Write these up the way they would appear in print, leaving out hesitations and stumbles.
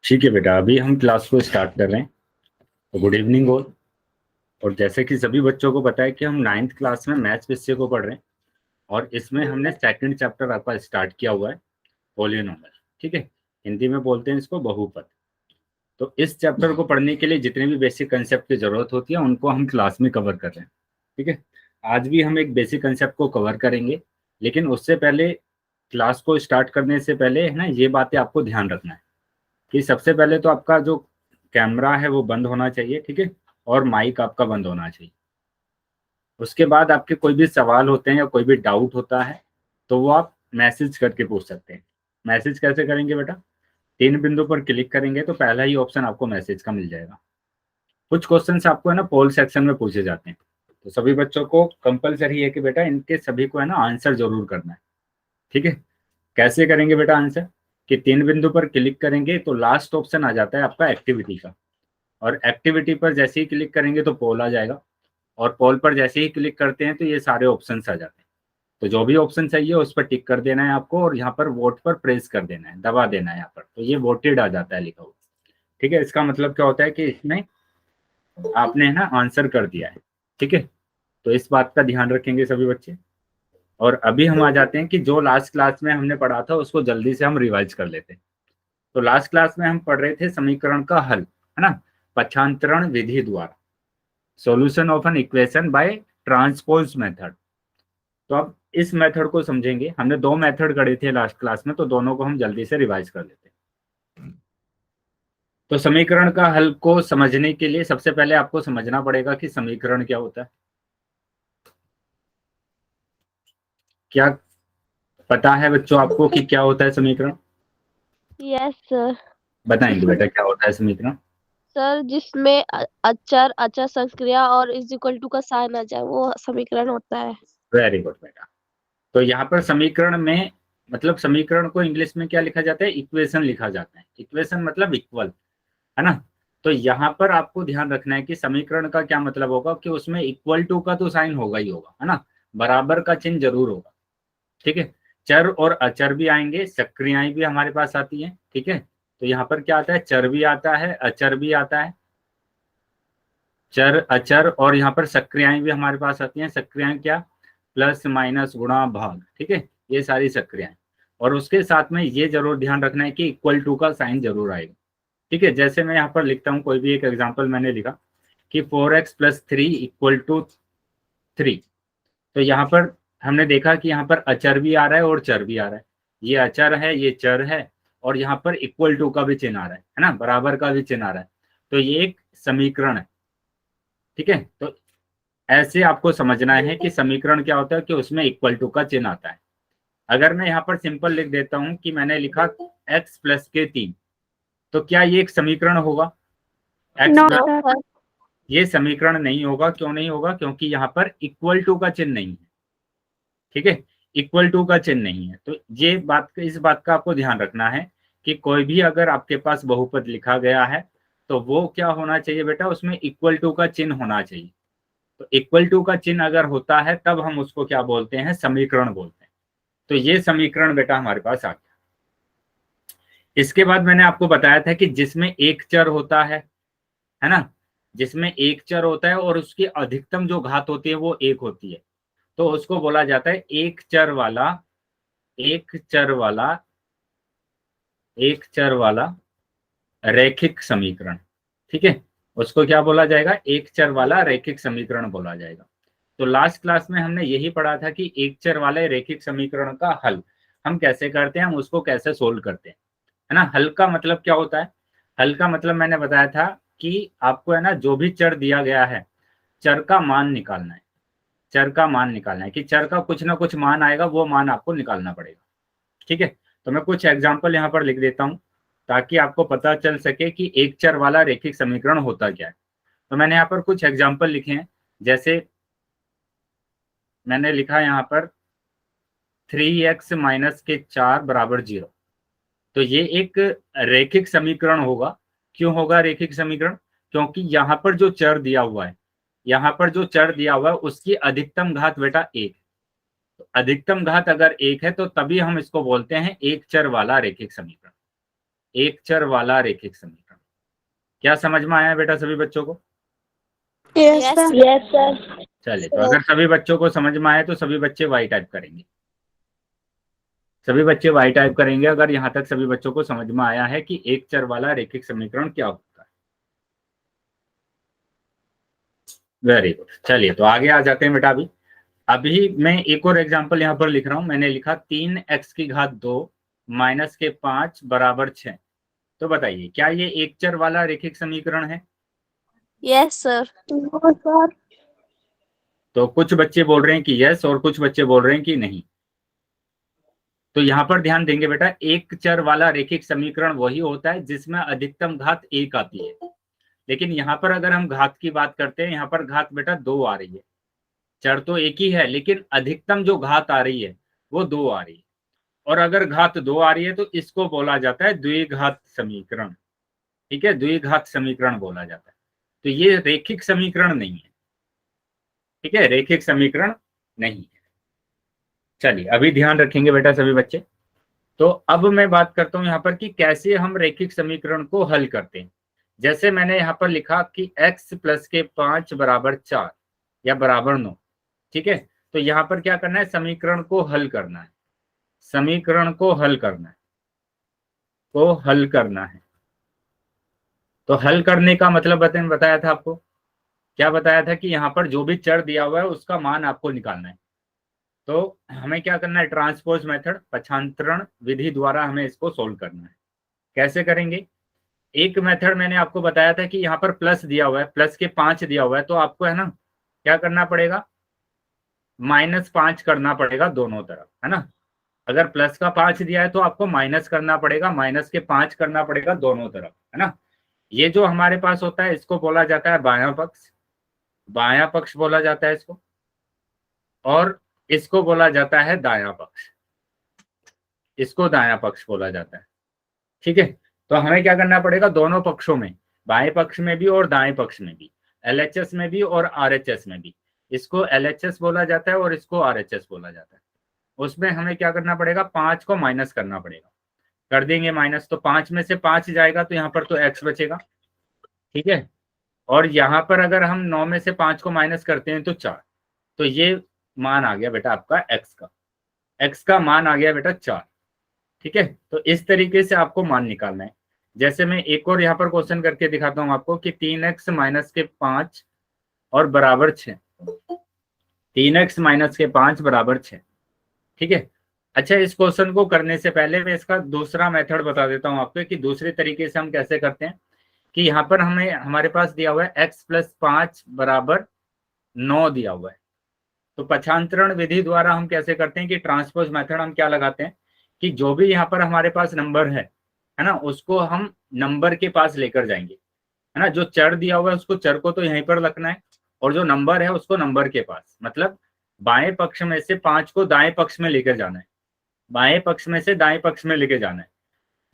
ठीक है बेटा, अभी हम क्लास को स्टार्ट कर रहे हैं। तो गुड इवनिंग ऑल। और जैसे कि सभी बच्चों को पता है कि हम 9th क्लास में मैथ्स विषय को पढ़ रहे हैं और इसमें हमने सेकंड चैप्टर आपका स्टार्ट किया हुआ है, पॉलिनोमियल। ठीक है, हिंदी में बोलते हैं इसको बहुपद। तो इस चैप्टर को पढ़ने के लिए जितने भी बेसिक कंसेप्ट की जरूरत होती है उनको हम क्लास में कवर कर रहे हैं। ठीक है, आज भी हम एक बेसिक कंसेप्ट को कवर करेंगे, लेकिन उससे पहले क्लास को स्टार्ट करने से पहले है ना, ये बातें आपको ध्यान रखना है कि सबसे पहले तो आपका जो कैमरा है वो बंद होना चाहिए। ठीक है, और माइक आपका बंद होना चाहिए। उसके बाद आपके कोई भी सवाल होते हैं या कोई भी डाउट होता है तो वो आप मैसेज करके पूछ सकते हैं। मैसेज कैसे करेंगे बेटा? 3 बिंदु पर क्लिक करेंगे तो पहला ही ऑप्शन आपको मैसेज का मिल जाएगा। कुछ क्वेश्चंस आपको है ना पोल सेक्शन में पूछे जाते हैं, तो सभी बच्चों को कंपलसरी है कि बेटा इनके सभी को है ना आंसर जरूर करना है। ठीक है, कैसे करेंगे बेटा आंसर? कि 3 बिंदु पर क्लिक करेंगे तो लास्ट ऑप्शन आ जाता है आपका एक्टिविटी का, और एक्टिविटी पर जैसे ही क्लिक करेंगे तो पोल आ जाएगा, और पोल पर जैसे ही क्लिक करते हैं तो ये सारे ऑप्शन आ जाते हैं। तो जो भी ऑप्शन चाहिए उस पर टिक कर देना है आपको, और यहाँ पर वोट पर प्रेस कर देना है, दबा देना है यहाँ पर, तो ये वोटेड आ जाता है लिखा हुआ। ठीक है, इसका मतलब क्या होता है कि इसमें आपने है ना आंसर कर दिया है। ठीक है, तो इस बात का ध्यान रखेंगे सभी बच्चे। और अभी हम आ जाते हैं कि जो लास्ट क्लास में हमने पढ़ा था उसको जल्दी से हम रिवाइज कर लेते हैं। तो लास्ट क्लास में हम पढ़ रहे थे समीकरण का हल, है ना, पक्षांतरण विधि द्वारा, solution of an equation by transpose method. तो अब इस मेथड को समझेंगे। हमने 2 मेथड करे थे लास्ट क्लास में, तो दोनों को हम जल्दी से रिवाइज कर लेते हैं। तो समीकरण का हल को समझने के लिए सबसे पहले आपको समझना पड़ेगा कि समीकरण क्या होता है। क्या पता है बच्चों आपको कि क्या होता है समीकरण? Yes sir. बताएंगे बेटा क्या होता है समीकरण? सर जिसमें अचर अचर संक्रिया और इज इक्वल टू का साइन आ जाए वो समीकरण होता है। वेरी गुड बेटा। तो यहाँ पर समीकरण में मतलब समीकरण को इंग्लिश में क्या लिखा जाता है? इक्वेशन लिखा जाता है। इक्वेशन मतलब इक्वल, है ना। तो यहाँ पर आपको ध्यान रखना है कि समीकरण का क्या मतलब होगा कि उसमें इक्वल टू का तो साइन होगा ही होगा, है ना, बराबर का चिन्ह जरूर होगा। ठीक है, चर और अचर भी आएंगे, सक्रियाएं भी हमारे पास आती हैं। ठीक है, तो यहाँ पर क्या आता है? चर भी आता है, अचर भी आता है, चर अचर, और यहाँ पर सक्रियाएं भी हमारे पास आती हैं। सक्रियाएं क्या? प्लस माइनस गुणा भाग। ठीक है, ये सारी सक्रियाएं। और उसके साथ में ये जरूर ध्यान रखना है कि इक्वल टू का साइन जरूर आएगा। ठीक है, जैसे मैं यहाँ पर लिखता हूँ, कोई भी एक एग्जाम्पल मैंने लिखा कि 4x + 3 = 3। तो यहाँ पर हमने देखा कि यहाँ पर अचर भी आ रहा है और चर भी आ रहा है। ये अचर है, ये चर है, और यहाँ पर इक्वल टू का भी चिन्ह आ रहा है ना, बराबर का भी चिन्ह आ रहा है। तो ये एक समीकरण है। ठीक है, तो ऐसे आपको समझना है कि समीकरण क्या होता है कि उसमें इक्वल टू का चिन्ह आता है। अगर मैं यहाँ पर सिंपल लिख देता हूं कि मैंने लिखा x + के 3, तो क्या ये एक समीकरण होगा? x no plus, sir. ये समीकरण नहीं होगा। क्यों नहीं होगा? क्योंकि यहाँ पर इक्वल टू का चिन्ह नहीं है। ठीक है, इक्वल टू का चिन्ह नहीं है। तो ये बात, इस बात का आपको ध्यान रखना है कि कोई भी अगर आपके पास बहुपद लिखा गया है तो वो क्या होना चाहिए बेटा? उसमें इक्वल टू का चिन्ह होना चाहिए। तो इक्वल टू का चिन्ह अगर होता है तब हम उसको क्या बोलते हैं? समीकरण बोलते हैं। तो ये समीकरण बेटा हमारे पास आ गया। इसके बाद मैंने आपको बताया था कि जिसमें एक चर होता है ना, जिसमें एक चर होता है और उसकी अधिकतम जो घात होती है वो 1 होती है, तो उसको बोला जाता है एक चर वाला, एक चर वाला, एक चर वाला रैखिक समीकरण। ठीक है, उसको क्या बोला जाएगा? एक चर वाला रैखिक समीकरण बोला जाएगा। तो लास्ट क्लास में हमने यही पढ़ा था कि एक चर वाले रैखिक समीकरण का हल हम कैसे करते हैं, हम उसको कैसे सोल्व करते हैं, है ना। हल का मतलब क्या होता है? हल का मतलब मैंने बताया था कि आपको है ना जो भी चर दिया गया है, चर का मान निकालना है। चर का मान निकालना है कि चर का कुछ ना कुछ मान आएगा, वो मान आपको निकालना पड़ेगा। ठीक है, तो मैं कुछ एग्जाम्पल यहाँ पर लिख देता हूँ ताकि आपको पता चल सके कि एक चर वाला रैखिक समीकरण होता क्या है। तो मैंने यहाँ पर कुछ एग्जाम्पल लिखे हैं। जैसे मैंने लिखा यहाँ पर 3x - के 4 = 0। तो ये एक रैखिक समीकरण होगा। क्यों होगा रैखिक समीकरण? क्योंकि यहाँ पर जो चर दिया हुआ है, यहाँ पर जो चर दिया हुआ है उसकी अधिकतम घात बेटा 1। तो अधिकतम घात अगर 1 है तो तभी हम इसको बोलते हैं एक चर वाला रैखिक समीकरण, एक चर वाला रैखिक समीकरण। क्या समझ में आया बेटा सभी बच्चों को? Yes sir. चलिए, तो अगर सभी बच्चों को समझ में आए तो सभी बच्चे वाई टाइप करेंगे, सभी बच्चे वाई टाइप करेंगे अगर यहाँ तक सभी बच्चों को समझ में आया है कि एक चर वाला रैखिक समीकरण क्या होता है। Very good. चलिए, तो आगे आ जाते हैं बेटा। अभी मैं एक और एग्जांपल यहाँ पर लिख रहा हूं। मैंने लिखा 3x की घात 2 माइनस के 5 बराबर 6। तो बताइए, क्या ये एक चर वाला रैखिक समीकरण है? Yes sir. तो कुछ बच्चे बोल रहे हैं कि यस और कुछ बच्चे बोल रहे हैं कि नहीं। तो यहाँ पर ध्यान देंगे बेटा, एक चर वाला रैखिक समीकरण वही होता है जिसमें अधिकतम घात 1 आती है। लेकिन यहाँ पर अगर हम घात की बात करते हैं, यहाँ पर घात बेटा 2 आ रही है। चर तो एक ही है लेकिन अधिकतम जो घात आ रही है वो 2 आ रही है। और अगर घात 2 आ रही है तो इसको बोला जाता है द्विघात समीकरण। ठीक है, द्विघात समीकरण बोला जाता है। तो ये रैखिक समीकरण नहीं है। ठीक है, रैखिक समीकरण नहीं है। चलिए, अभी ध्यान रखेंगे बेटा सभी बच्चे। तो अब मैं बात करता हूं यहाँ पर कि कैसे हम रैखिक समीकरण को हल करते हैं। जैसे मैंने यहाँ पर लिखा कि x प्लस के 5 बराबर 4 या बराबर 9। ठीक है, तो यहाँ पर क्या करना है, समीकरण को हल करना है, समीकरण को हल करना है, को हल करना है। तो हल करने का मतलब बताया था आपको, क्या बताया था कि यहाँ पर जो भी चर दिया हुआ है उसका मान आपको निकालना है। तो हमें क्या करना है, ट्रांसपोज मेथड, पक्षांतरण विधि द्वारा हमें इसको सोल्व करना है। कैसे करेंगे? एक मेथड मैंने आपको बताया था कि यहाँ पर प्लस दिया हुआ है, प्लस के 5 दिया हुआ है, तो आपको है ना क्या करना पड़ेगा, -5 करना पड़ेगा दोनों तरफ, है ना। अगर प्लस का 5 दिया है तो आपको माइनस करना पड़ेगा, माइनस के 5 करना पड़ेगा दोनों तरफ, है ना। ये जो हमारे पास होता है इसको बोला जाता है बायां पक्ष, बायां पक्ष बोला जाता है इसको। और इसको बोला जाता है दायां पक्ष, इसको दायां पक्ष बोला जाता है। ठीक है, तो हमें क्या करना पड़ेगा, दोनों पक्षों में, बाएं पक्ष में भी और दाएं पक्ष में भी, एलएचएस में भी और आरएचएस में भी, इसको एलएचएस बोला जाता है और इसको आरएचएस बोला जाता है। उसमें हमें क्या करना पड़ेगा, 5 को माइनस करना पड़ेगा। कर देंगे माइनस, तो 5 में से 5 जाएगा तो यहाँ पर तो x बचेगा। ठीक है, और यहाँ पर अगर हम 9 में से 5 को माइनस करते हैं तो 4। तो ये मान आ गया बेटा आपका x का मान आ गया बेटा 4। ठीक है, तो इस तरीके से आपको मान निकालना है। जैसे मैं एक और यहाँ पर क्वेश्चन करके दिखाता हूँ आपको कि 3x माइनस के 5 और बराबर 6, 3x माइनस के 5 बराबर 6। ठीक है, अच्छा, इस क्वेश्चन को करने से पहले मैं इसका दूसरा मेथड बता देता हूँ आपको कि दूसरे तरीके से हम कैसे करते हैं। कि यहाँ पर हमें, हमारे पास दिया हुआ है x प्लस 5 बराबर 9 दिया हुआ है। तो पक्षांतरण विधि द्वारा हम कैसे करते हैं कि ट्रांसपोज मेथड हम क्या लगाते हैं कि जो भी यहाँ पर हमारे पास नंबर है ना, उसको हम नंबर के पास लेकर जाएंगे, है ना। जो चर दिया हुआ है उसको चर को तो यहीं पर रखना है और जो नंबर है उसको नंबर के पास, मतलब बाएं पक्ष में से 5 को दाएं पक्ष में लेकर जाना है, बाएं पक्ष में से दाएं पक्ष में लेके जाना है।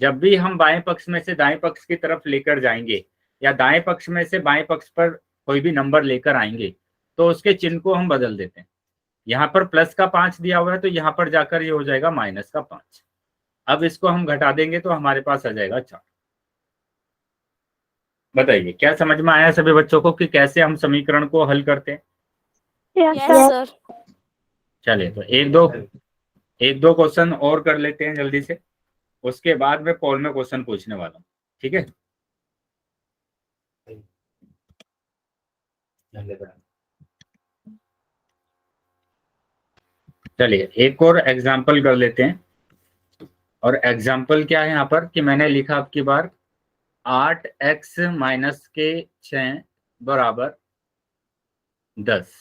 जब भी हम बाएं पक्ष में से दाएं पक्ष की तरफ लेकर जाएंगे या दाएं पक्ष में से बाएं पक्ष पर कोई भी नंबर लेकर आएंगे तो उसके चिन्ह को हम बदल देते हैं। यहाँ पर प्लस का 5 दिया हुआ है तो यहाँ पर जाकर ये हो जाएगा माइनस का 5। अब इसको हम घटा देंगे तो हमारे पास आ जाएगा 4। बताइए, क्या समझ में आया सभी बच्चों को कि कैसे हम समीकरण को हल करते हैं? Yes sir. चलिए, तो एक दो क्वेश्चन और कर लेते हैं जल्दी से, उसके बाद मैं पोल में क्वेश्चन पूछने वाला हूँ। ठीक है, चलिए एक और एग्जाम्पल कर लेते हैं। और एग्जाम्पल क्या है यहाँ पर कि मैंने लिखा आपकी बार 8x माइनस के 6 बराबर 10।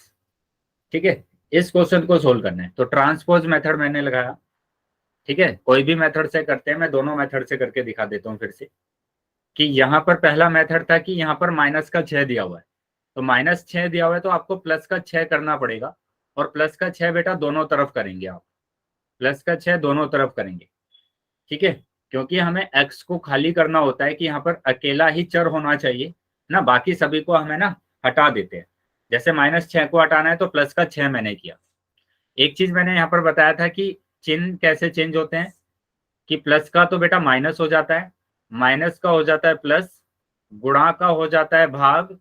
ठीक है, इस क्वेश्चन को सोल्व करना है तो ट्रांसपोज मेथड मैंने लगाया। ठीक है, कोई भी मेथड से करते हैं, मैं दोनों मेथड से करके दिखा देता हूँ फिर से। कि यहाँ पर पहला मेथड था कि यहाँ पर माइनस का 6 दिया हुआ है, तो -6 दिया हुआ है तो आपको प्लस का 6 करना पड़ेगा। और प्लस का 6 बेटा दोनों तरफ करेंगे आप, प्लस का 6 दोनों तरफ करेंगे। ठीक है, क्योंकि हमें x को खाली करना होता है कि यहाँ पर अकेला ही चर होना चाहिए ना, बाकी सभी को हमें ना हटा देते हैं। जैसे -6 को हटाना है तो प्लस का 6 मैंने किया। एक चीज मैंने यहाँ पर बताया था कि चिन्ह कैसे चेंज होते हैं, कि प्लस का तो बेटा माइनस हो जाता है, माइनस का हो जाता है प्लस, गुणा का हो जाता है भाग,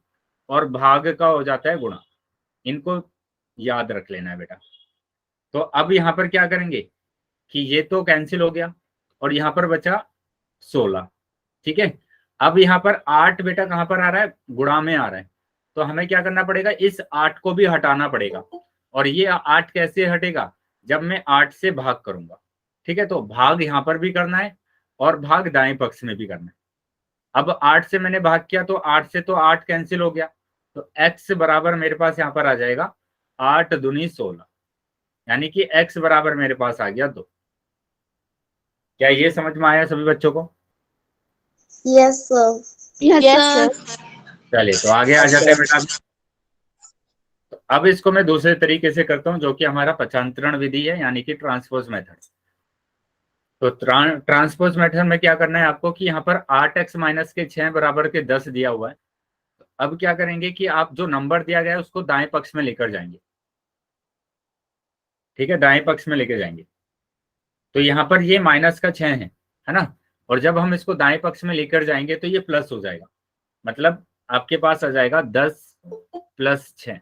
और भाग का हो जाता है गुणा। इनको याद रख लेना है बेटा। तो अब यहाँ पर क्या करेंगे कि ये तो कैंसिल हो गया और यहाँ पर बचा 16। ठीक है, अब यहाँ पर 8 बेटा कहाँ पर आ रहा है, गुणा में आ रहा है, तो हमें क्या करना पड़ेगा, इस 8 को भी हटाना पड़ेगा। और ये 8 कैसे हटेगा, जब मैं 8 से भाग करूंगा। ठीक है, तो भाग यहाँ पर भी करना है और भाग दाएं पक्ष में भी करना है। अब 8 से मैंने भाग किया तो 8 से तो 8 कैंसिल हो गया, तो x बराबर मेरे पास यहाँ पर आ जाएगा 8 दूनी 16, यानी कि x बराबर मेरे पास आ गया 2। क्या ये समझ में आया सभी बच्चों को? Yes sir. Yes sir. चलिए तो आगे आ जाते हैं बेटा। तो अब इसको मैं दूसरे तरीके से करता हूं, जो कि हमारा पक्षांतरण विधि है, यानी कि ट्रांसपोज मेथड। तो ट्रांसपोज मेथड में क्या करना है आपको कि यहाँ पर 8x माइनस के 6 बराबर के 10 दिया हुआ है। तो अब क्या करेंगे कि आप जो नंबर दिया गया है उसको दाएं पक्ष में लेकर जाएंगे। ठीक है, दाएं पक्ष में लेकर जाएंगे। तो यहाँ पर ये माइनस का 6 है ना, और जब हम इसको दाएं पक्ष में लेकर जाएंगे तो ये प्लस हो जाएगा, मतलब आपके पास आ जाएगा 10 प्लस 6।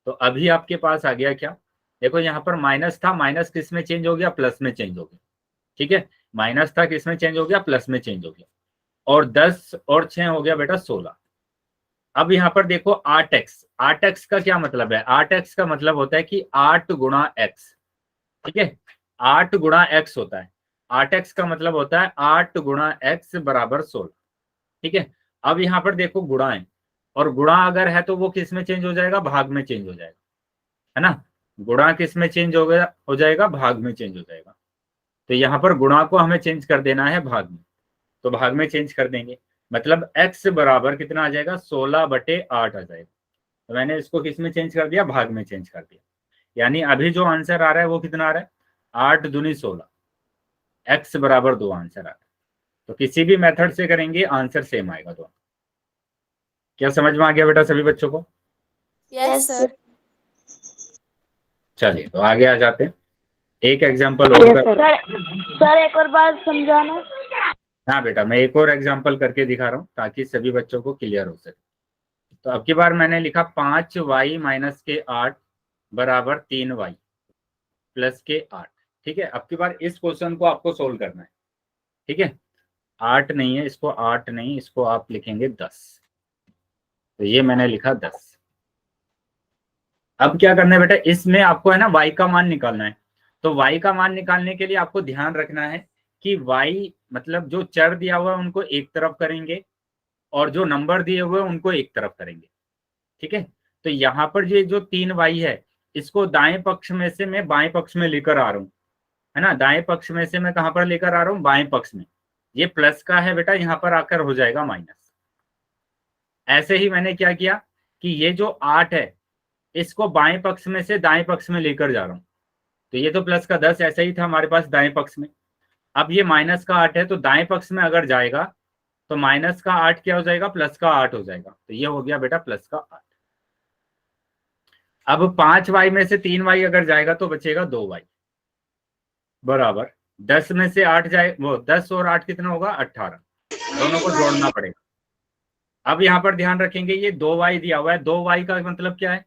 तो अभी आपके पास आ गया क्या, देखो यहाँ पर माइनस था, माइनस किस में चेंज हो गया, प्लस में चेंज हो गया। ठीक है, माइनस था किस में चेंज हो गया, प्लस में चेंज हो गया, और 10 और 6 हो गया बेटा 16। अब यहाँ पर देखो 8x, 8x का क्या मतलब है, 8x का मतलब होता है कि 8 गुणा x। ठीक है, 8 गुणा x होता है, 8x का मतलब होता है 8 गुणा x बराबर 16। ठीक है, अब यहाँ पर देखो गुणा है, और गुणा अगर है तो वो किस में चेंज हो जाएगा, भाग में चेंज हो जाएगा, है ना। गुणा किस में चेंज हो जाएगा, भाग में चेंज हो जाएगा। तो यहाँ पर गुणा को हमें चेंज कर देना है भाग में, तो भाग में चेंज कर देंगे, मतलब x बराबर कितना आ जाएगा, 16/8 आ जाएगा। तो मैंने इसको किस में चेंज कर दिया, भाग में चेंज कर दिया, यानी अभी जो आंसर आ रहा है वो कितना आ रहा है, 8 दूनी 16, x बराबर 2 आंसर आ रहा है। तो किसी भी मेथड से करेंगे आंसर सेम आएगा दोनों। क्या समझ में आ गया बेटा सभी बच्चों को? Yes sir. चलिए तो आगे आ जाते हैं, एक एग्जांपल और सर एक और बात समझाना। हाँ बेटा, मैं एक और एग्जांपल करके दिखा रहा हूँ ताकि सभी बच्चों को क्लियर हो सके। तो अब की बार मैंने लिखा 5y माइनस के 8 बराबर 3y प्लस के 8। ठीक है, अब की बार इस क्वेश्चन को आपको सोल्व करना है। ठीक है, 8 नहीं है, इसको 8 नहीं, इसको आप लिखेंगे 10। तो ये मैंने लिखा 10। अब क्या करना है बेटा, इसमें आपको है ना y का मान निकालना है। तो y का मान निकालने के लिए आपको ध्यान रखना है कि y मतलब जो चर दिया हुआ है उनको एक तरफ करेंगे, और जो नंबर दिए हुए हैं उनको एक तरफ करेंगे। ठीक है, तो यहाँ पर ये जो 3y है, इसको दाएं पक्ष में से मैं बाएं पक्ष में लेकर आ रहा हूँ, है ना। दाएं पक्ष में से मैं कहाँ पर लेकर आ रहा हूँ, बाएं पक्ष में। ये प्लस का है बेटा, यहाँ पर आकर हो जाएगा माइनस। ऐसे ही मैंने क्या किया कि ये जो 8 है इसको बाएं पक्ष में से दाएं पक्ष में लेकर जा रहा हूँ। तो ये तो प्लस का 10 ऐसा ही था हमारे पास दाएं पक्ष में। अब ये माइनस का 8 है, तो दाएं पक्ष में अगर जाएगा तो माइनस का 8 क्या हो जाएगा, प्लस का 8 हो जाएगा। तो ये हो गया बेटा प्लस का 8। अब 5y में से 3y अगर जाएगा तो बचेगा 2y बराबर 10 में से 8 जाए, वो 10 और 8 कितना होगा, 18। दोनों को जोड़ना पड़ेगा। अब यहाँ पर ध्यान रखेंगे ये 2y दिया हुआ है, 2y का मतलब क्या है,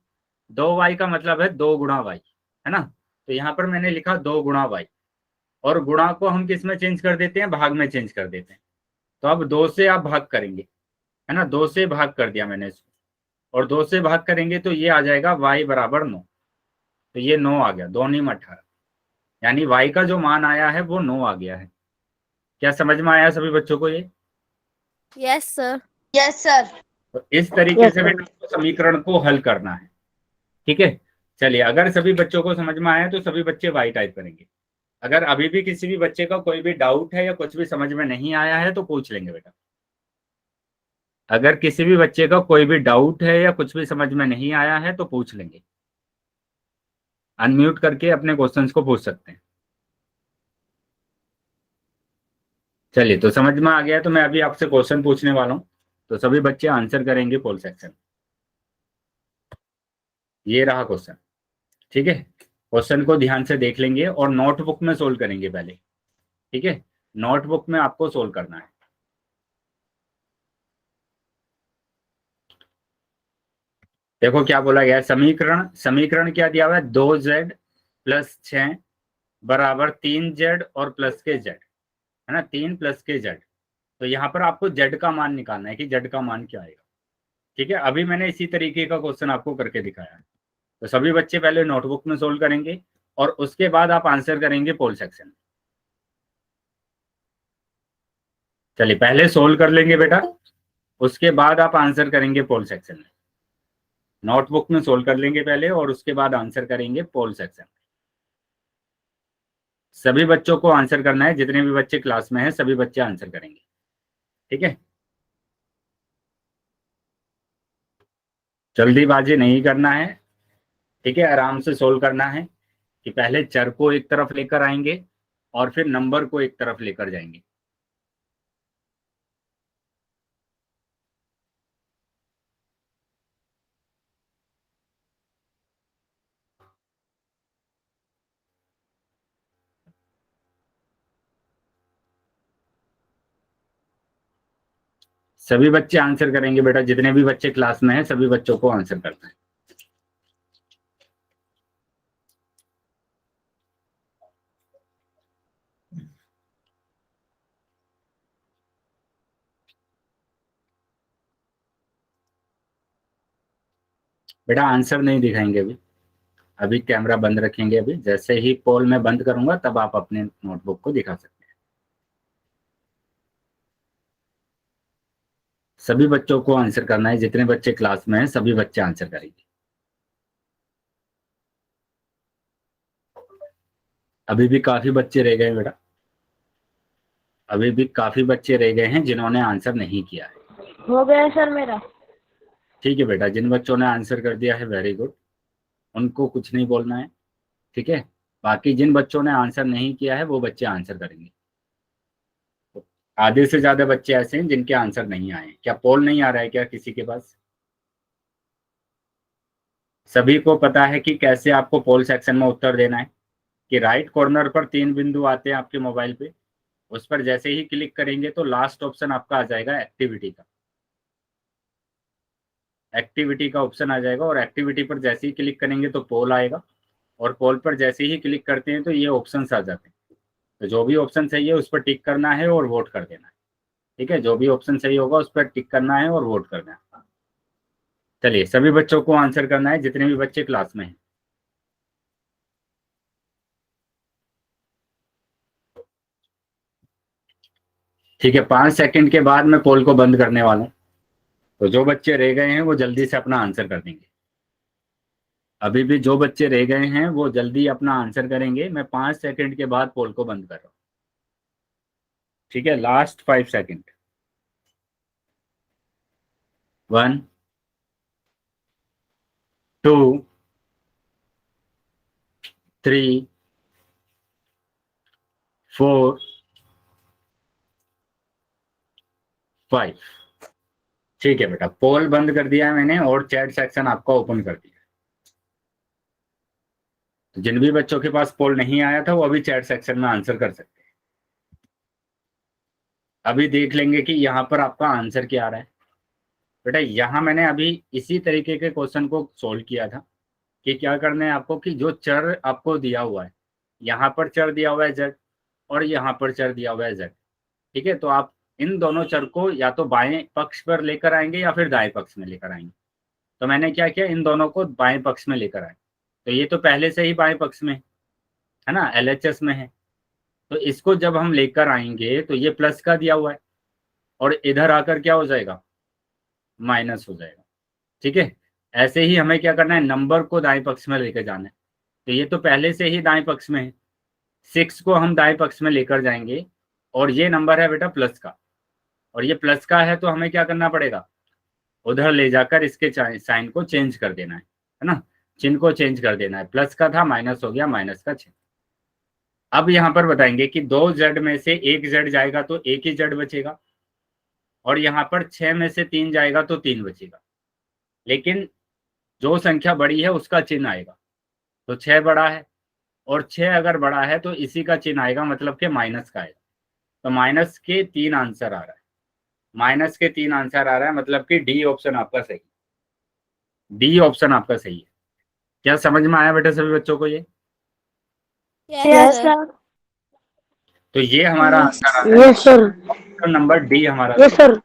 2y का मतलब है 2 गुणा y, है ना। तो यहाँ पर मैंने लिखा 2 गुणा y, और गुणा को हम किस में चेंज कर देते हैं, भाग में चेंज कर देते हैं। तो अब 2 से आप भाग करेंगे, है ना, 2 से भाग कर दिया मैंने इसको, और 2 से भाग करेंगे तो ये आ जाएगा y बराबर 9। तो ये 9 आ गया, 2 9 18, यानी y का जो मान आया है वो 9 आ गया है। क्या समझ में आया सभी बच्चों को ये? Yes sir. Yes sir. तो इस तरीके से बेटा समीकरण को हल करना है। ठीक है, चलिए अगर सभी बच्चों को समझ में आया तो सभी बच्चे वाई टाइप करेंगे। अगर अभी भी किसी भी बच्चे का कोई भी डाउट है या कुछ भी समझ में नहीं आया है तो पूछ लेंगे बेटा। अगर किसी भी बच्चे का कोई भी डाउट है या कुछ भी समझ में नहीं आया है तो पूछ लेंगे, अनम्यूट करके अपने क्वेश्चंस को पूछ सकते हैं। चलिए तो समझ में आ गया, तो मैं अभी आपसे क्वेश्चन पूछने वाला हूं, तो सभी बच्चे आंसर करेंगे पोल सेक्शन। ये रहा क्वेश्चन। ठीक है, क्वेश्चन को ध्यान से देख लेंगे और नोटबुक में सोल्व करेंगे पहले, ठीक है। नोटबुक में आपको सोल्व करना है। देखो क्या बोला गया है, समीकरण समीकरण क्या दिया हुआ है, 2z + 6 बराबर 3z और प्लस के z, है ना, 3 + के z। तो यहाँ पर आपको z का मान निकालना है कि z का मान क्या आएगा, ठीक है। अभी मैंने इसी तरीके का क्वेश्चन आपको करके दिखाया है। तो सभी बच्चे पहले नोटबुक में सोल्व करेंगे और उसके बाद आप आंसर करेंगे पोल सेक्शन। चलिए पहले सोल्व कर लेंगे बेटा, उसके बाद आप आंसर करेंगे पोल सेक्शन में। नोटबुक में सोल्व कर लेंगे पहले और उसके बाद आंसर करेंगे पोल सेक्शन। सभी बच्चों को आंसर करना है, जितने भी बच्चे क्लास में हैं सभी बच्चे आंसर करेंगे, ठीक है। जल्दीबाजी नहीं करना है, ठीक है, आराम से सोल्व करना है कि पहले चर को एक तरफ लेकर आएंगे और फिर नंबर को एक तरफ लेकर जाएंगे। सभी बच्चे आंसर करेंगे बेटा, जितने भी बच्चे क्लास में हैं सभी बच्चों को आंसर करना है। बेटा आंसर नहीं दिखाएंगे अभी, अभी कैमरा बंद रखेंगे। अभी जैसे ही पोल में बंद करूंगा तब आप अपने नोटबुक को दिखा सकते हैं। सभी बच्चों को आंसर करना है, जितने बच्चे क्लास में हैं सभी बच्चे आंसर करेंगे। अभी भी काफी बच्चे रह गए बेटा, अभी भी काफी बच्चे रह गए हैं जिन्होंने आंसर नहीं किया है। हो गया सर मेरा। ठीक है बेटा, जिन बच्चों ने आंसर कर दिया है वेरी गुड, उनको कुछ नहीं बोलना है, ठीक है। बाकी जिन बच्चों ने आंसर नहीं किया है वो बच्चे आंसर करेंगे। आधे से ज्यादा बच्चे ऐसे हैं जिनके आंसर नहीं आए। क्या पोल नहीं आ रहा है क्या किसी के पास? सभी को पता है कि कैसे आपको पोल सेक्शन में उत्तर देना है, कि राइट कॉर्नर पर 3 बिंदु आते हैं आपके मोबाइल पे, उस पर जैसे ही क्लिक करेंगे तो लास्ट ऑप्शन आपका आ जाएगा एक्टिविटी का। एक्टिविटी का ऑप्शन आ जाएगा और एक्टिविटी पर जैसे ही क्लिक करेंगे तो पोल आएगा, और पोल पर जैसे ही क्लिक करते हैं तो ये ऑप्शंस आ जाते हैं। तो जो भी ऑप्शन सही है उस पर टिक करना है और वोट कर देना है, ठीक है। जो भी ऑप्शन सही होगा उस पर टिक करना है और वोट करना है। चलिए सभी बच्चों को आंसर करना है, जितने भी बच्चे क्लास में हैं। ठीक है, 5 सेकंड के बाद मैं पोल को बंद करने वाला हूँ। तो जो बच्चे रह गए हैं वो जल्दी से अपना आंसर कर देंगे। अभी भी जो बच्चे रह गए हैं वो जल्दी अपना आंसर करेंगे। मैं 5 सेकंड के बाद पोल को बंद कर रहा हूँ, ठीक है। Last 5 second. 1 2 3 4 5। ठीक है बेटा, पोल बंद कर दिया है मैंने और चैट सेक्शन आपका ओपन कर दिया। तो जिन भी बच्चों के पास पोल नहीं आया था वो अभी चैट सेक्शन में आंसर कर सकते हैं। अभी देख लेंगे कि यहाँ पर आपका आंसर क्या आ रहा है। बेटा यहाँ मैंने अभी इसी तरीके के क्वेश्चन को सोल्व किया था कि क्या करना है आपको, कि जो चर आपको दिया हुआ है, यहाँ पर चर दिया हुआ है z और यहाँ पर चर दिया हुआ है z, ठीक है। तो आप इन दोनों चर को या तो बाएं पक्ष पर लेकर आएंगे या फिर दाएं पक्ष में लेकर आएंगे। तो मैंने क्या किया, इन दोनों को बाएं पक्ष में लेकर आए। तो ये तो पहले से ही बाएं पक्ष में है ना, LHS में है। तो इसको जब हम लेकर आएंगे तो ये प्लस का दिया हुआ है और इधर आकर क्या हो जाएगा, माइनस हो जाएगा, ठीक है। ऐसे ही हमें क्या करना है, नंबर को दाएं पक्ष में लेकर जाना है। तो ये तो पहले से ही दाएं पक्ष में है, 6 को हम दाएं पक्ष में लेकर जाएंगे और ये नंबर है बेटा प्लस का, और ये प्लस का है तो हमें क्या करना पड़ेगा, उधर ले जाकर इसके साइन को चेंज कर देना है ना, चिन्ह को चेंज कर देना है। प्लस का था माइनस हो गया माइनस का चिन्ह। अब यहाँ पर बताएंगे कि 2 z में से 1 z जाएगा तो 1 ही z बचेगा, और यहाँ पर 6 में से 3 जाएगा तो 3 बचेगा। लेकिन जो संख्या बड़ी है उसका चिन्ह आएगा, तो 6 बड़ा है और 6 अगर बड़ा है तो इसी का चिन्ह आएगा, मतलब कि माइनस का आएगा। तो माइनस के 3 आंसर आ रहा है, माइनस के 3 आंसर आ रहा है, मतलब कि डी ऑप्शन आपका सही, डी ऑप्शन आपका सही है। क्या समझ में आया बेटा सभी बच्चों को ये? Yes sir. तो ये हमारा आंसर आ रहा है, yes sir. Option number D हमारा यस सही। सर।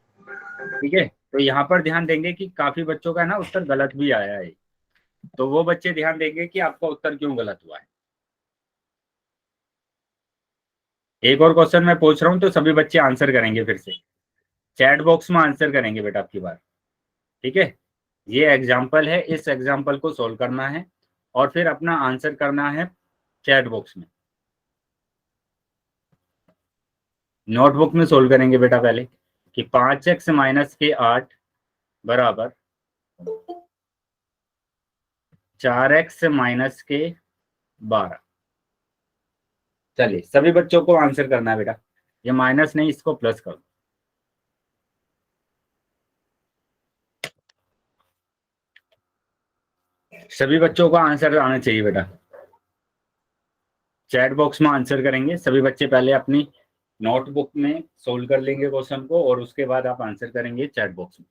ठीक है, तो यहाँ पर ध्यान देंगे कि काफी बच्चों का ना उत्तर गलत भी आया है, तो वो बच्चे ध्यान देंगे कि आपका उत्तर क्यों गलत हुआ है। एक और क्वेश्चन मैं पूछ रहा हूँ तो सभी बच्चे आंसर करेंगे, फिर से चैट बॉक्स में आंसर करेंगे बेटा आपकी बार। ठीक है, ये एग्जाम्पल है, इस एग्जाम्पल को सोल्व करना है और फिर अपना आंसर करना है चैट बॉक्स में। नोटबुक में सोल्व करेंगे बेटा पहले कि 5x माइनस के 8 बराबर 4x माइनस के 12। चलिए सभी बच्चों को आंसर करना है बेटा, ये माइनस नहीं इसको प्लस करो। सभी बच्चों को आंसर आना चाहिए बेटा, चैट बॉक्स में आंसर करेंगे सभी बच्चे। पहले अपनी नोटबुक में सोल्व कर लेंगे क्वेश्चन को और उसके बाद आप आंसर करेंगे चैट बॉक्स में।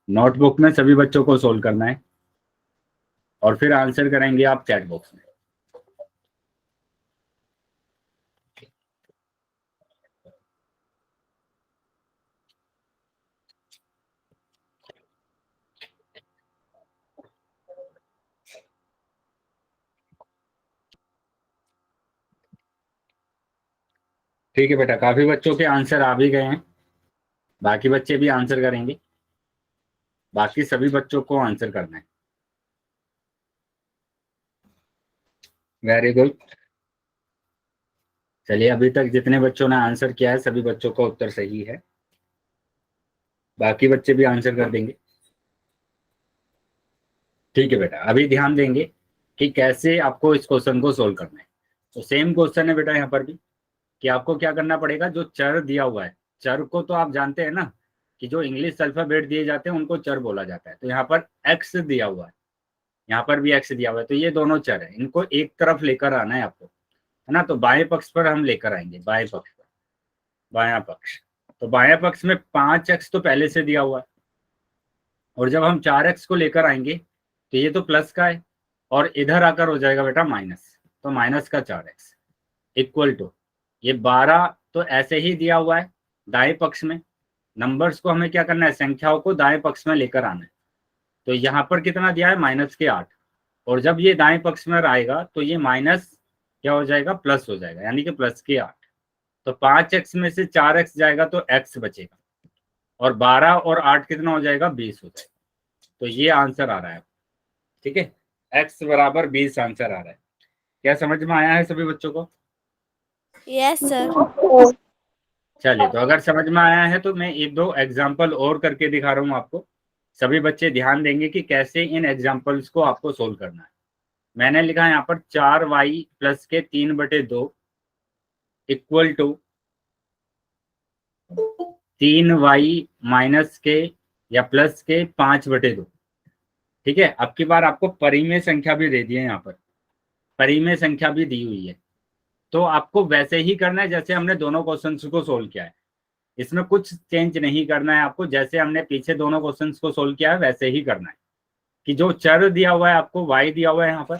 नोटबुक में सभी बच्चों को सोल्व करना है और फिर आंसर करेंगे आप चैट बॉक्स में। ठीक है बेटा, काफी बच्चों के आंसर आ भी गए हैं, बाकी बच्चे भी आंसर करेंगे, बाकी सभी बच्चों को आंसर करना है। Very good. चलिए अभी तक जितने बच्चों ने आंसर किया है सभी बच्चों का उत्तर सही है, बाकी बच्चे भी आंसर कर देंगे। ठीक है बेटा, अभी ध्यान देंगे कि कैसे आपको इस क्वेश्चन को सोल्व करना है। तो सेम क्वेश्चन है बेटा यहाँ पर भी कि आपको क्या करना पड़ेगा, जो चर दिया हुआ है, चर को तो आप जानते हैं ना कि जो इंग्लिश अल्फाबेट दिए जाते हैं उनको चर बोला जाता है। तो यहाँ पर एक्स दिया हुआ है, यहाँ पर भी एक्स दिया हुआ है, तो ये दोनों चर है, इनको एक तरफ लेकर आना है आपको, है ना। तो बाएं पक्ष पर हम लेकर आएंगे, बाएं पक्ष पर, बायां पक्ष। तो बायां पक्ष में 5x तो पहले से दिया हुआ है और जब हम 4x को लेकर आएंगे तो ये तो प्लस का है और इधर आकर हो जाएगा बेटा माइनस, तो माइनस का 4x इक्वल टू ये 12 तो ऐसे ही दिया हुआ है दाएं पक्ष में। नंबर्स को हमें क्या करना है, संख्याओं को दाएं पक्ष में लेकर आना है। तो यहाँ पर कितना दिया है, माइनस के 8, और जब ये दाएं पक्ष में आएगा तो ये माइनस क्या हो जाएगा, प्लस हो जाएगा, यानी कि प्लस के 8। तो 5x में से 4x जाएगा तो x बचेगा और 12 और 8 कितना हो जाएगा, 20 हो जाएगा। तो ये आंसर आ रहा है, ठीक है, x बराबर 20 आंसर आ रहा है। क्या समझ में आया है सभी बच्चों को? Yes sir. चलिए, तो अगर समझ में आया है तो मैं एक दो एग्जाम्पल और करके दिखा रहा हूँ आपको। सभी बच्चे ध्यान देंगे कि कैसे इन एग्जाम्पल्स को आपको सोल्व करना है। मैंने लिखा है यहाँ पर 4y प्लस के 3/2 इक्वल टू 3y माइनस के या प्लस के 5/2। ठीक है, अब की बार आपको परिमेय संख्या भी दे दी है, यहाँ पर परिमेय संख्या भी दी हुई है, तो आपको वैसे ही करना है जैसे हमने दोनों क्वेश्चंस को सोल्व किया है। इसमें कुछ चेंज नहीं करना है आपको, जैसे हमने पीछे दोनों क्वेश्चंस को सोल्व किया है वैसे ही करना है। कि जो चर दिया हुआ है आपको, y दिया हुआ है यहाँ पर,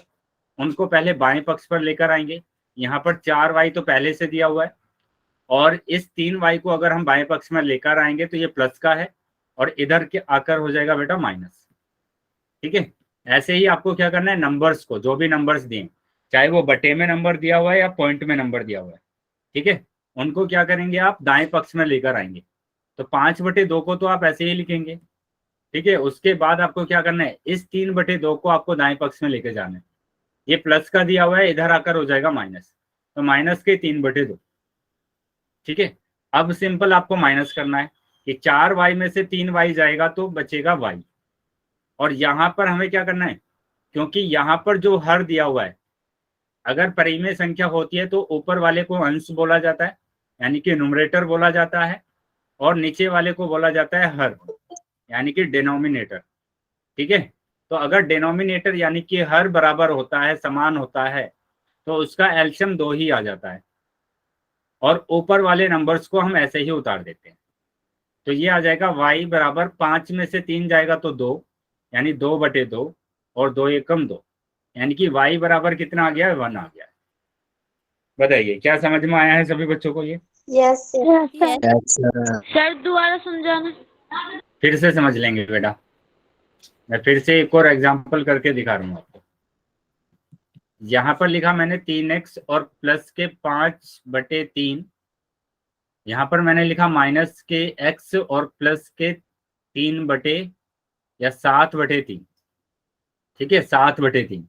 उनको पहले बाएं पक्ष पर लेकर आएंगे। यहाँ पर 4y तो पहले से दिया हुआ है और इस 3y को अगर हम बाएं पक्ष में लेकर आएंगे तो ये प्लस का है और इधर के आकर हो जाएगा बेटा माइनस। ठीक है, ऐसे ही आपको क्या करना है, नंबर्स को, जो भी नंबर्स दिए, चाहे वो बटे में नंबर दिया हुआ है या पॉइंट में नंबर दिया हुआ है, ठीक है, उनको क्या करेंगे, आप दाएं पक्ष में लेकर आएंगे। तो 5/2 को तो आप ऐसे ही लिखेंगे। ठीक है, उसके बाद आपको क्या करना है, इस 3/2 को आपको दाएं पक्ष में लेकर जाना है। ये प्लस का दिया हुआ है, इधर आकर हो जाएगा माइनस, तो माइनस के 3/2। ठीक है, अब सिंपल आपको माइनस करना है कि 4y में से 3y जाएगा तो बचेगा y। और यहाँ पर हमें क्या करना है, क्योंकि यहाँ पर जो हर दिया हुआ है, अगर परिमेय संख्या होती है तो ऊपर वाले को अंश बोला जाता है, यानी कि न्यूमरेटर बोला जाता है, और नीचे वाले को बोला जाता है हर, यानी कि डिनोमिनेटर। ठीक है, तो अगर डिनोमिनेटर यानी कि हर बराबर होता है, समान होता है, तो उसका एलसीएम 2 ही आ जाता है, और ऊपर वाले नंबर्स को हम ऐसे ही उतार देते हैं। तो ये आ जाएगा y बराबर 5 में से 3 जाएगा तो 2, यानी 2/2, और 2 एकम 2, यानी कि y बराबर कितना आ गया है, 1 आ गया है। बताइए क्या समझ में आया है सभी बच्चों को? ये यस सर। Yes. सर दोबारा समझाना। फिर से समझ लेंगे बेटा, मैं फिर से एक और एग्जांपल करके दिखा रहा हूँ आपको। यहाँ पर लिखा मैंने 3x और प्लस के 5/3, यहाँ पर मैंने लिखा माइनस के x और प्लस के 7/3। ठीक है, 7/3।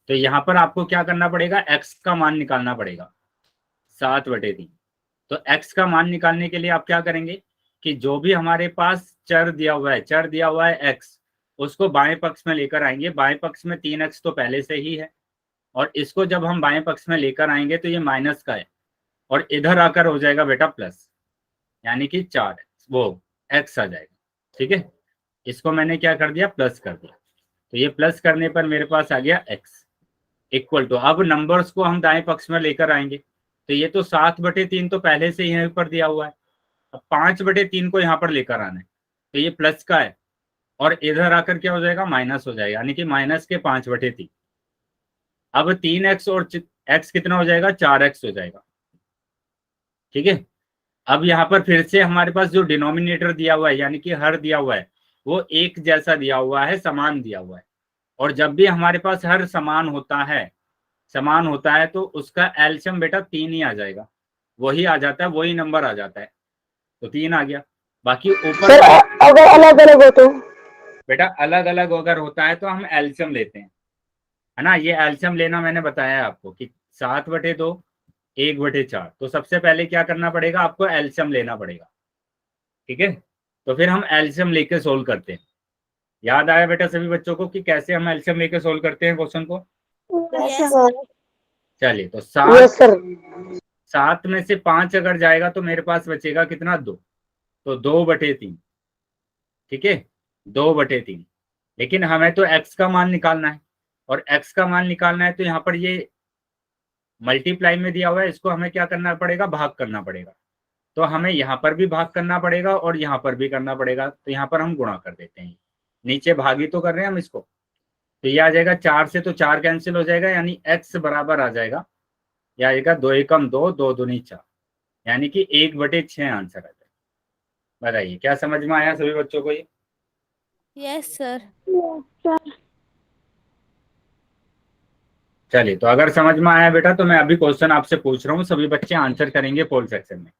तो यहाँ पर आपको क्या करना पड़ेगा, x का मान निकालना पड़ेगा, 7/3। तो x का मान निकालने के लिए आप क्या करेंगे कि जो भी हमारे पास चर दिया हुआ है x, उसको बाएं पक्ष में लेकर आएंगे। बाएं पक्ष में 3x तो पहले से ही है, और इसको जब हम बाएं पक्ष में लेकर आएंगे तो ये माइनस का है, और इधर आकर हो जाएगा बेटा प्लस, यानी कि 4x, वो x आ जाएगा। ठीक है, इसको मैंने क्या कर दिया, प्लस कर दिया। तो ये प्लस करने पर मेरे पास आ गया x इक्वल टू, अब नंबर्स को हम दाएं पक्ष में लेकर आएंगे, तो ये तो 7/3 तो पहले से यहीं पर दिया हुआ है, अब 5/3 को यहाँ पर लेकर आना है, तो ये प्लस का है, और इधर आकर क्या हो जाएगा, माइनस हो जाएगा, यानी कि माइनस के 5/3। अब 3x और x कितना हो जाएगा, 4x हो जाएगा। ठीक है, अब यहाँ पर फिर से हमारे पास जो डिनोमिनेटर दिया हुआ है, यानी कि हर दिया हुआ है, वो एक जैसा दिया हुआ है, समान दिया हुआ है। और जब भी हमारे पास हर समान होता है तो उसका एलसीएम बेटा 3 ही आ जाएगा, वही आ जाता है, वही नंबर आ जाता है, तो 3 आ गया। बाकी ऊपर अगर अलग अलग हो तो बेटा अलग अलग अगर होता है तो हम एलसीएम लेते हैं, है ना। ये एलसीएम लेना मैंने बताया आपको कि 7/2 1/4। तो सबसे पहले क्या करना पड़ेगा, आपको एलसीएम लेना पड़ेगा। ठीक है, तो फिर हम एलसीएम लेके सोल्व करते हैं। याद आया बेटा सभी बच्चों को कि कैसे हम एलसीएम लेके सोल्व करते हैं क्वेश्चन को? Yes. सर। चलिए, तो यस सर। 7 में से 5 अगर जाएगा तो मेरे पास बचेगा कितना, 2, तो 2/3। ठीक है, 2/3। लेकिन हमें तो x का मान निकालना है, और x का मान निकालना है तो यहाँ पर ये मल्टीप्लाई में दिया हुआ है, इसको हमें क्या करना पड़ेगा, भाग करना पड़ेगा। तो हमें यहाँ पर भी भाग करना पड़ेगा और यहाँ पर भी करना पड़ेगा, तो यहाँ पर हम गुणा कर देते हैं। नीचे भागी तो कर रहे हैं हम इसको, तो ये आ जाएगा 4 से तो 4 कैंसिल हो जाएगा, यानी x बराबर आ जाएगा, या आएगा 2 एकम 2, 2 दूनी 4, यानी कि 1/6 आंसर आ जाएगा। बताइए क्या समझ में आया सभी बच्चों को ये? Yes, sir. चलिए, तो अगर समझ में आया बेटा तो मैं अभी क्वेश्चन आपसे पूछ रहा हूँ, सभी बच्चे आंसर करेंगे पोल सेक्शन में।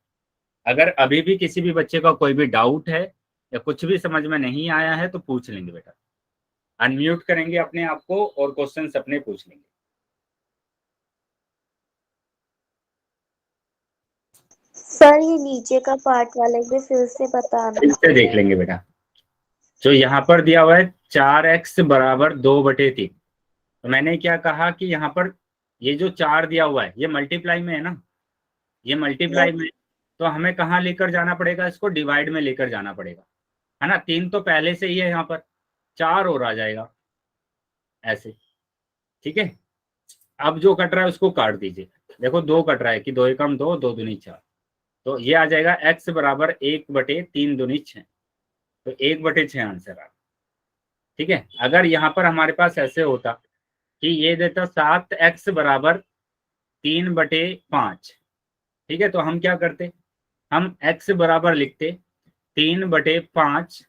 अगर अभी भी किसी भी बच्चे का कोई भी डाउट है या कुछ भी समझ में नहीं आया है तो पूछ लेंगे बेटा, अनम्यूट करेंगे अपने आप को और क्वेश्चन अपने पूछ लेंगे। सर ये नीचे का पार्ट वाले भी फिर से बताना। फिर से देख लेंगे बेटा, जो यहाँ पर दिया हुआ है 4x बराबर 2/3, तो मैंने क्या कहा कि यहाँ पर ये जो 4 दिया हुआ है ये मल्टीप्लाई में है ना, ये मल्टीप्लाई में, तो हमें कहाँ लेकर जाना पड़ेगा, इसको डिवाइड में लेकर जाना पड़ेगा, है ना। 3 तो पहले से ही है, यहाँ पर 4 और आ जाएगा ऐसे। ठीक है, अब जो कट रहा है उसको काट दीजिए, देखो 2 कट रहा है कि 2 एकम 2, 2 दूनी 4, तो ये आ जाएगा x बराबर 1/3 दूनी 6, तो 1/6 आंसर आ। ठीक है, अगर यहाँ पर हमारे पास ऐसे होता कि ये देता 7x बराबर 3/5, ठीक है, तो हम क्या करते, हम x बराबर लिखते 3/5,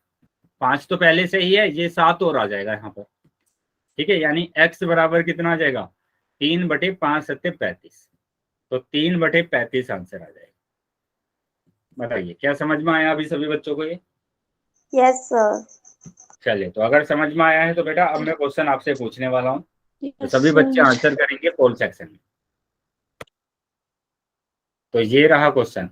5 तो पहले से ही है, ये 7 और आ जाएगा यहाँ पर। ठीक है, यानी x बराबर कितना आ जाएगा, 3/5 सत्ते 35, तो 3/35 आंसर आ जाएगा। बताइए क्या समझ में आया अभी सभी बच्चों को ये? Yes sir. चलिए, तो अगर समझ में आया है तो बेटा अब मैं क्वेश्चन आपसे पूछने वाला हूँ, तो सभी बच्चे आंसर करेंगे पोल सेक्शन में। तो ये रहा क्वेश्चन।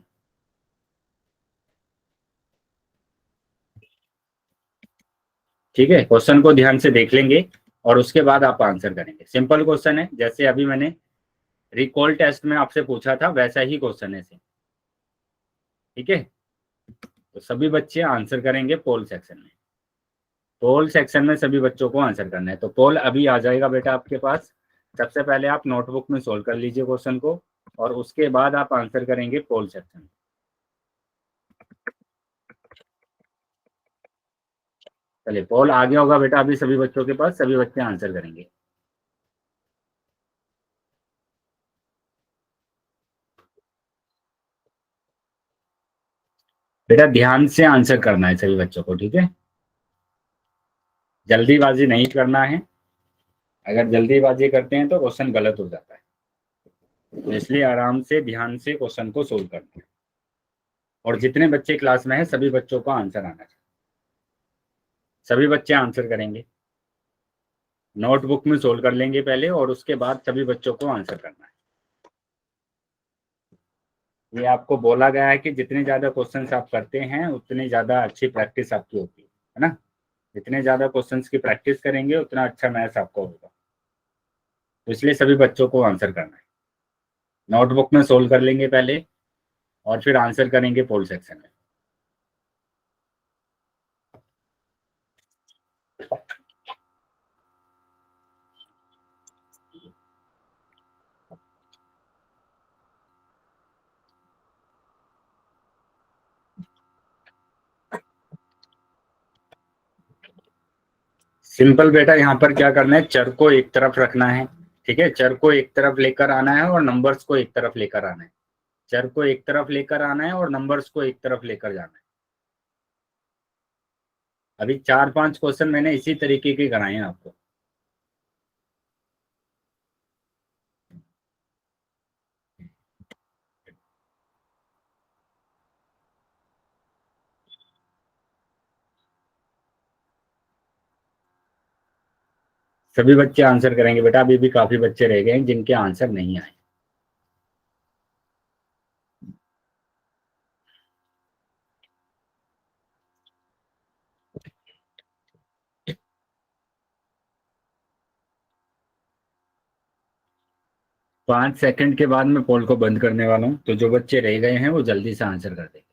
ठीक है, क्वेश्चन को ध्यान से देख लेंगे और उसके बाद आप आंसर करेंगे। सिंपल क्वेश्चन है, जैसे अभी मैंने रिकॉल टेस्ट में आपसे पूछा था वैसा ही क्वेश्चन है। ठीक है, तो सभी बच्चे आंसर करेंगे पोल सेक्शन में। पोल सेक्शन में सभी बच्चों को आंसर करना है। तो पोल अभी आ जाएगा बेटा आपके पास। सबसे पहले आप नोटबुक में सोल्व कर लीजिए क्वेश्चन को, और उसके बाद आप आंसर करेंगे पोल सेक्शन में। चलिए, पोल आ गया होगा बेटा अभी सभी बच्चों के पास, सभी बच्चे आंसर करेंगे। बेटा ध्यान से आंसर करना है सभी बच्चों को, ठीक है? जल्दीबाजी नहीं करना है। अगर जल्दीबाजी करते हैं तो क्वेश्चन गलत हो जाता है। तो इसलिए आराम से ध्यान से क्वेश्चन को सोल्व करना है। और जितने बच्चे क्लास में हैं सभी बच्चों को आंसर आना चाहिए। सभी बच्चे आंसर करेंगे, नोटबुक में सोल्व कर लेंगे पहले, और उसके बाद सभी बच्चों को आंसर करना है। ये आपको बोला गया है कि जितने ज्यादा क्वेश्चंस आप करते हैं उतनी ज्यादा अच्छी प्रैक्टिस आपकी होती है ना? जितने ज्यादा क्वेश्चंस की प्रैक्टिस करेंगे उतना अच्छा मैथ्स आपको होगा। तो इसलिए सभी बच्चों को आंसर करना है। नोटबुक में सोल्व कर लेंगे पहले, और फिर आंसर करेंगे पोल सेक्शन में। सिंपल बेटा, यहाँ पर क्या करना है, चर को एक तरफ रखना है, ठीक है? चर को एक तरफ लेकर आना है और नंबर्स को एक तरफ लेकर आना है। चर को एक तरफ लेकर आना है और नंबर्स को एक तरफ लेकर जाना है। अभी 4-5 क्वेश्चन मैंने इसी तरीके के कराए हैं आपको। सभी बच्चे आंसर करेंगे बेटा। अभी भी काफी बच्चे रह गए हैं जिनके आंसर नहीं आए। पांच सेकंड के बाद मैं पोल को बंद करने वाला हूं, तो जो बच्चे रह गए हैं वो जल्दी से आंसर कर देंगे।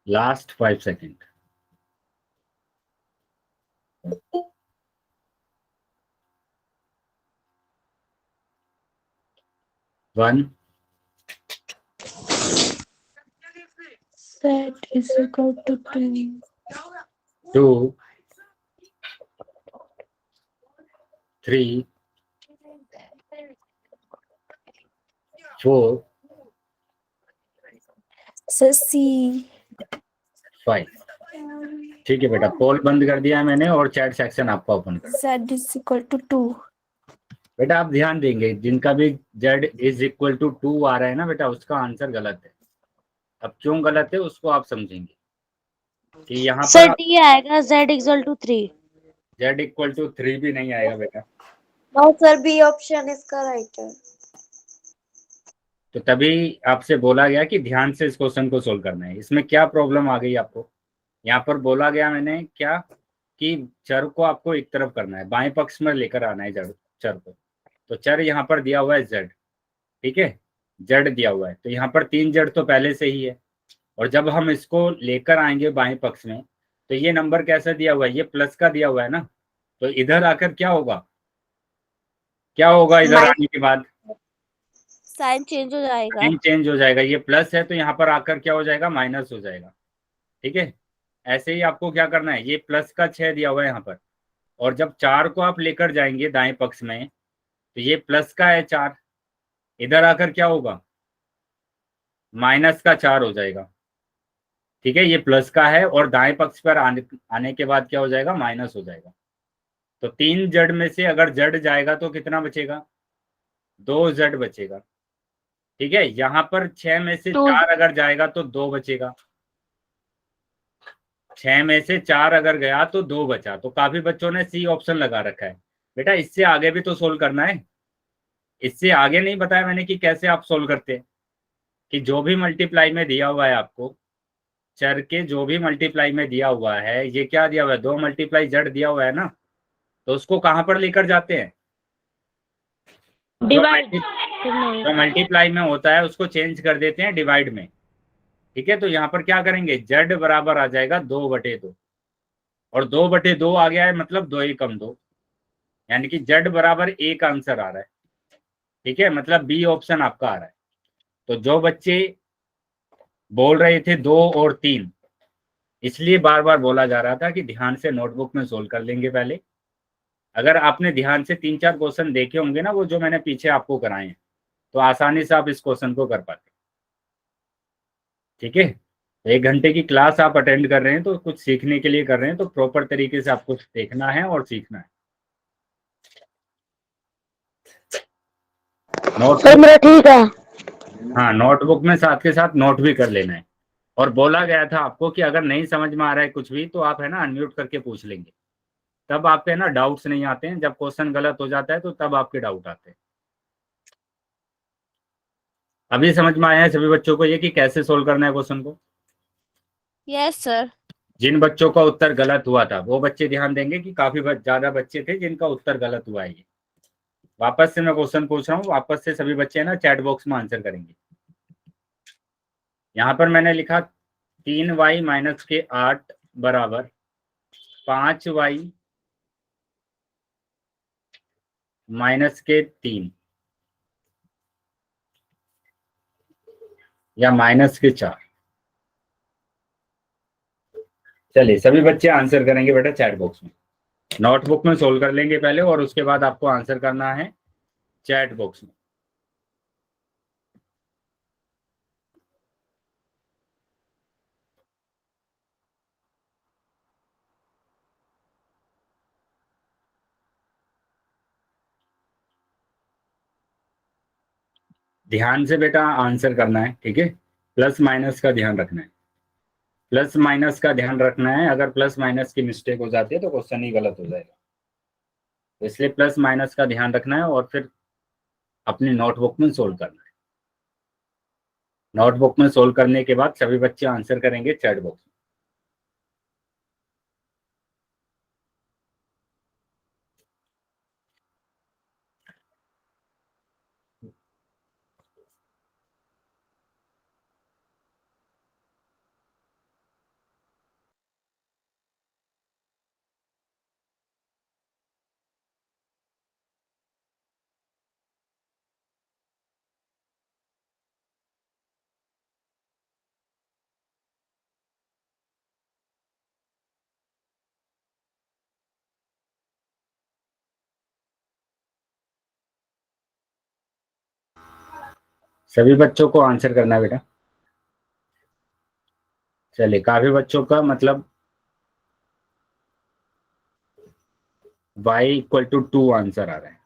Last 5 second. 1 Z is equal to 2. 2 3 4 So C. 5। ठीक है बेटा, पोल बंद कर दिया है मैंने और चैट सेक्शन आपका ओपन कर। Z is equal to 2. बेटा आप ध्यान देंगे, जिनका भी z इज इक्वल टू 2 आ रहा है ना बेटा, उसका आंसर गलत है। अब क्यों गलत है उसको आप समझेंगे कि यहाँ सर पर डी आएगा, z equal to 3। z equal to 3 भी नहीं आएगा बेटा। नो सर, बी ऑप्शन इसका राइट है। तो तभी आपसे बोला गया कि ध्यान से इस क्वेश्चन को सोल्व करना है। इसमें क्या प्रॉब्लम आ गई आपको? यहाँ पर बोला गया मैंने क्या कि चर को आपको एक तरफ करना है, बाएं पक्ष में लेकर आना है चर को। तो चर यहाँ पर दिया हुआ है z, ठीक है? z दिया हुआ है, तो यहाँ पर 3 z तो पहले से ही है। और जब हम इसको लेकर आएंगे बाएं पक्ष में, तो ये नंबर कैसा दिया हुआ है? ये प्लस का दिया हुआ है ना, तो इधर आकर क्या होगा? क्या होगा इधर आने के बाद? साइन चेंज हो जाएगा। साइन चेंज हो जाएगा। ये प्लस है तो यहाँ पर आकर क्या हो जाएगा? माइनस हो जाएगा, ठीक है? ऐसे ही आपको क्या करना है, ये प्लस का 6 दिया हुआ है यहाँ पर, और जब 4 को आप लेकर जाएंगे दाएं पक्ष में, तो ये प्लस का है 4, इधर आकर क्या होगा? माइनस का 4 हो जाएगा, ठीक है? ये प्लस का है और दाएं पक्ष पर आने के बाद क्या हो जाएगा? माइनस हो जाएगा। तो 3 z में से अगर z जाएगा तो कितना बचेगा? 2 z बचेगा, ठीक है? यहाँ पर 6 में से 4 अगर जाएगा तो 2 बचेगा। 6 में से 4 अगर गया तो 2 बचा। तो काफी बच्चों ने सी ऑप्शन लगा रखा है। बेटा इससे आगे भी तो सोल्व करना है। इससे आगे नहीं बताया मैंने कि कैसे आप सोल्व करते हैं, कि जो भी मल्टीप्लाई में दिया हुआ है आपको, चर के जो भी मल्टीप्लाई में दिया हुआ है, ये क्या दिया हुआ है? 2 मल्टीप्लाई z दिया हुआ है ना, तो उसको कहाँ पर लेकर जाते हैं? डिवाइड। नहीं। जो मल्टीप्लाई में होता है उसको चेंज कर देते हैं डिवाइड में, ठीक है। तो यहाँ पर क्या करेंगे, z बराबर आ जाएगा 2/2, और 2/2 आ गया है मतलब 2 ही कम 2, यानी कि z बराबर 1 आंसर आ रहा है, ठीक है। मतलब बी ऑप्शन आपका आ रहा है। तो जो बच्चे बोल रहे थे 2 और 3, इसलिए बार बार बोला जा रहा था कि ध्यान से नोटबुक में सोल्व कर लेंगे पहले। अगर आपने ध्यान से 3-4 क्वेश्चन देखे होंगे ना, वो जो मैंने पीछे आपको कराए हैं, तो आसानी से आप इस क्वेश्चन को कर पाते, ठीक है। 1 घंटे की क्लास आप अटेंड कर रहे हैं तो कुछ सीखने के लिए कर रहे हैं, तो प्रॉपर तरीके से आपको देखना है और सीखना है। सर मेरा ठीक है। हाँ, नोटबुक में साथ के साथ नोट भी कर लेना है। और बोला गया था आपको कि अगर नहीं समझ में आ रहा है कुछ भी, तो आप है ना अनम्यूट करके पूछ लेंगे, तब आपके है ना डाउट्स नहीं आते हैं। जब क्वेश्चन गलत हो जाता है तो तब आपके डाउट आते हैं। अभी समझ में आया है सभी बच्चों को ये कि कैसे सोल्व करना है क्वेश्चन को? Yes sir. जिन बच्चों का उत्तर गलत हुआ था वो बच्चे ध्यान देंगे कि काफी ज्यादा बच्चे थे जिनका उत्तर गलत हुआ है। ये वापस से मैं क्वेश्चन पूछ रहा हूँ, वापस से सभी बच्चे है ना चैट बॉक्स में आंसर करेंगे। यहाँ पर मैंने लिखा 3y-8 बराबर 5y-3 या -4। चलिए सभी बच्चे आंसर करेंगे बेटा चैट बॉक्स में। नोटबुक में सोल्व कर लेंगे पहले और उसके बाद आपको आंसर करना है चैट बॉक्स में। ध्यान से बेटा आंसर करना है, ठीक है। प्लस माइनस का ध्यान रखना है, प्लस माइनस का ध्यान रखना है। अगर प्लस माइनस की मिस्टेक हो जाती है तो क्वेश्चन ही गलत हो जाएगा, तो इसलिए प्लस माइनस का ध्यान रखना है और फिर अपनी नोटबुक में सोल्व करना है। नोटबुक में सोल्व करने के बाद सभी बच्चे आंसर करेंगे चैट बॉक्स में। सभी बच्चों को आंसर करना है बेटा। चलिए काफी बच्चों का मतलब y = 2 आंसर आ रहा है।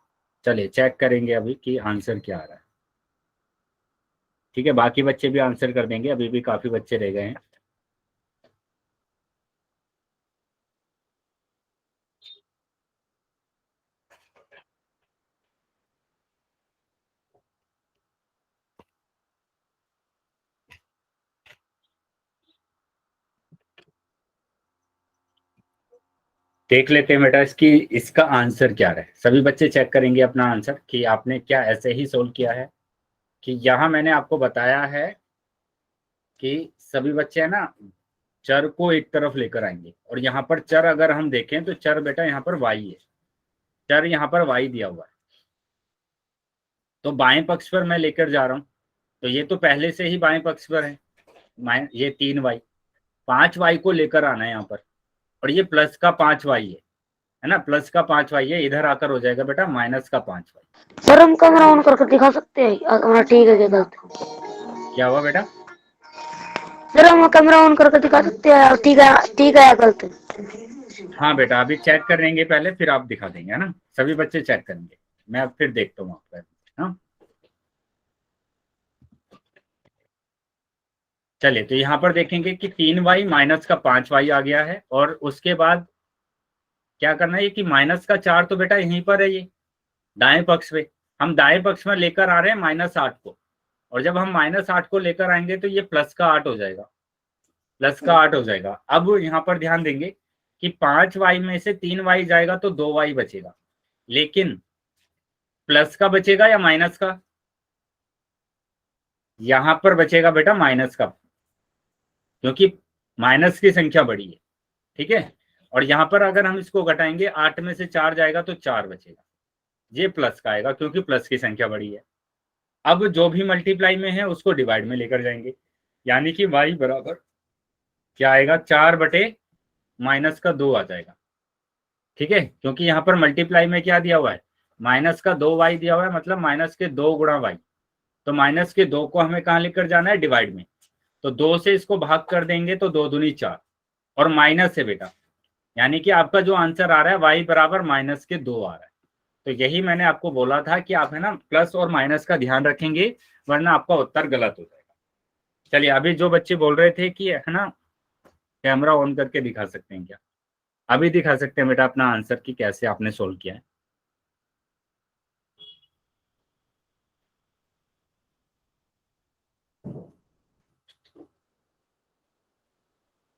चलिए चेक करेंगे अभी कि आंसर क्या आ रहा है, ठीक है। बाकी बच्चे भी आंसर कर देंगे, अभी भी काफी बच्चे रह गए हैं। देख लेते हैं बेटा इसकी इसका आंसर क्या है। सभी बच्चे चेक करेंगे अपना आंसर कि आपने क्या ऐसे ही सोल्व किया है, कि यहाँ मैंने आपको बताया है कि सभी बच्चे है ना चर को एक तरफ लेकर आएंगे। और यहाँ पर चर अगर हम देखें तो चर बेटा यहाँ पर y है, चर यहाँ पर y दिया हुआ है, तो बाएं पक्ष पर मैं लेकर जा रहा हूँ। तो ये तो पहले से ही बाएं पक्ष पर है, ये 3y, 5y को लेकर आना है यहाँ पर। और ये प्लस का 5y है ना, प्लस का 5y है, इधर आकर हो जाएगा बेटा -5y। सर हम कैमरा ऑन करके दिखा सकते हैं हमारा ठीक है क्या गलत? क्या हुआ बेटा? सर हम कैमरा ऑन करके दिखा सकते हैं ठीक है या गलत? हाँ बेटा अभी चेक करेंगे पहले, फिर आप दिखा देंगे, है ना। सभी बच्चे चेक करेंगे, मैं अब फिर देखता हूँ आपका। हाँ चलिए, तो यहाँ पर देखेंगे कि 3y -5y आ गया है। और उसके बाद क्या करना है कि -4 तो बेटा यहीं पर है, ये दाएं पक्ष पे। हम दाएं पक्ष में लेकर आ रहे हैं -8 को, और जब हम -8 को लेकर आएंगे तो ये प्लस का 8 हो जाएगा, प्लस का 8 हो जाएगा। अब यहाँ पर ध्यान देंगे कि 5y में से 3y जाएगा तो 2y बचेगा, लेकिन प्लस का बचेगा या माइनस का? यहां पर बचेगा बेटा माइनस का, क्योंकि माइनस की संख्या बड़ी है, ठीक है। और यहां पर अगर हम इसको घटाएंगे 8 में से 4 जाएगा तो 4 बचेगा, ये प्लस का आएगा क्योंकि प्लस की संख्या बड़ी है। अब जो भी मल्टीप्लाई में है उसको डिवाइड में लेकर जाएंगे, यानी कि y बराबर क्या आएगा, 4 बटे माइनस का 2 आ जाएगा, ठीक है। क्योंकि यहाँ पर मल्टीप्लाई में क्या दिया हुआ है, माइनस का 2y दिया हुआ है, मतलब माइनस के 2 गुणा y। तो माइनस के 2 को हमें कहाँ लेकर जाना है, डिवाइड में। तो 2 से इसको भाग कर देंगे तो 2 दूनी 4 और माइनस है बेटा, यानी कि आपका जो आंसर आ रहा है y बराबर माइनस के 2 आ रहा है। तो यही मैंने आपको बोला था कि आप है ना प्लस और माइनस का ध्यान रखेंगे, वरना आपका उत्तर गलत हो जाएगा। चलिए, अभी जो बच्चे बोल रहे थे कि है ना कैमरा ऑन करके दिखा सकते हैं क्या, अभी दिखा सकते हैं बेटा अपना आंसर कि कैसे आपने सोल्व किया है।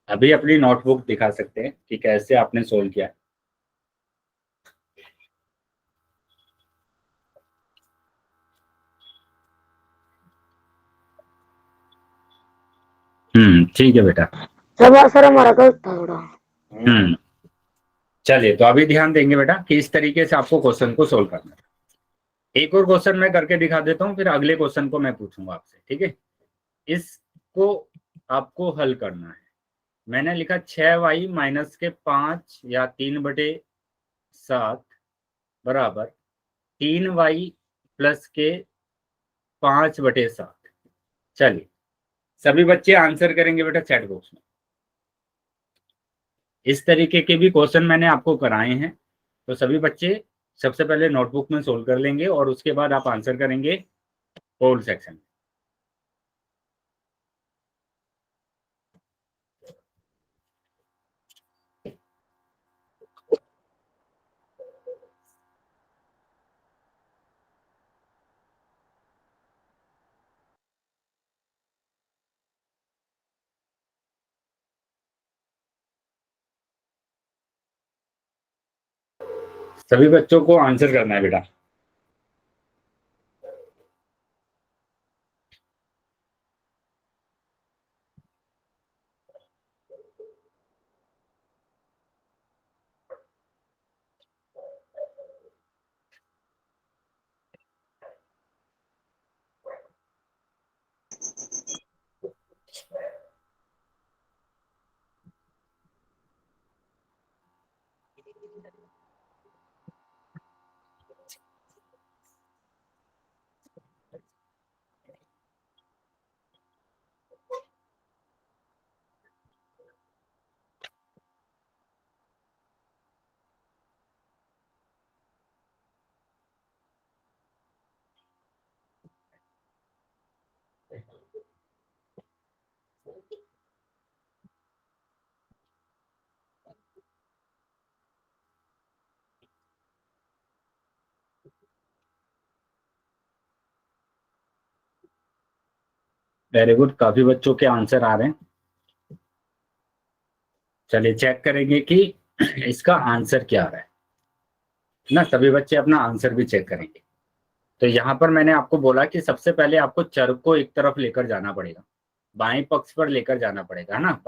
अभी अपनी नोटबुक दिखा सकते हैं कि कैसे आपने सोल्व किया है। ठीक है बेटा। सर हमारा गलत था थोड़ा। चलिए, तो अभी ध्यान देंगे बेटा कि इस तरीके से आपको क्वेश्चन को सोल्व करना है। एक और क्वेश्चन मैं करके दिखा देता हूँ, फिर अगले क्वेश्चन को मैं पूछूंगा आपसे, ठीक है। इसको आपको हल करना है। मैंने लिखा 6y माइनस के 5 या 3/7 बराबर 3y प्लस के 5/7। चलिए, सभी बच्चे आंसर करेंगे बेटा चैट बॉक्स में। इस तरीके के भी क्वेश्चन मैंने आपको कराए हैं, तो सभी बच्चे सबसे पहले नोटबुक में सोल्व कर लेंगे और उसके बाद आप आंसर करेंगे कोड सेक्शन में। सभी बच्चों को आंसर करना है बेटा। वेरी गुड, काफी बच्चों के आंसर आ रहे हैं। चलिए चेक करेंगे कि इसका आंसर क्या आ रहा है ना। सभी बच्चे अपना आंसर भी चेक करेंगे। तो यहाँ पर मैंने आपको बोला कि सबसे पहले आपको चर को एक तरफ लेकर जाना पड़ेगा, बाएं पक्ष पर लेकर जाना पड़ेगा, है ना।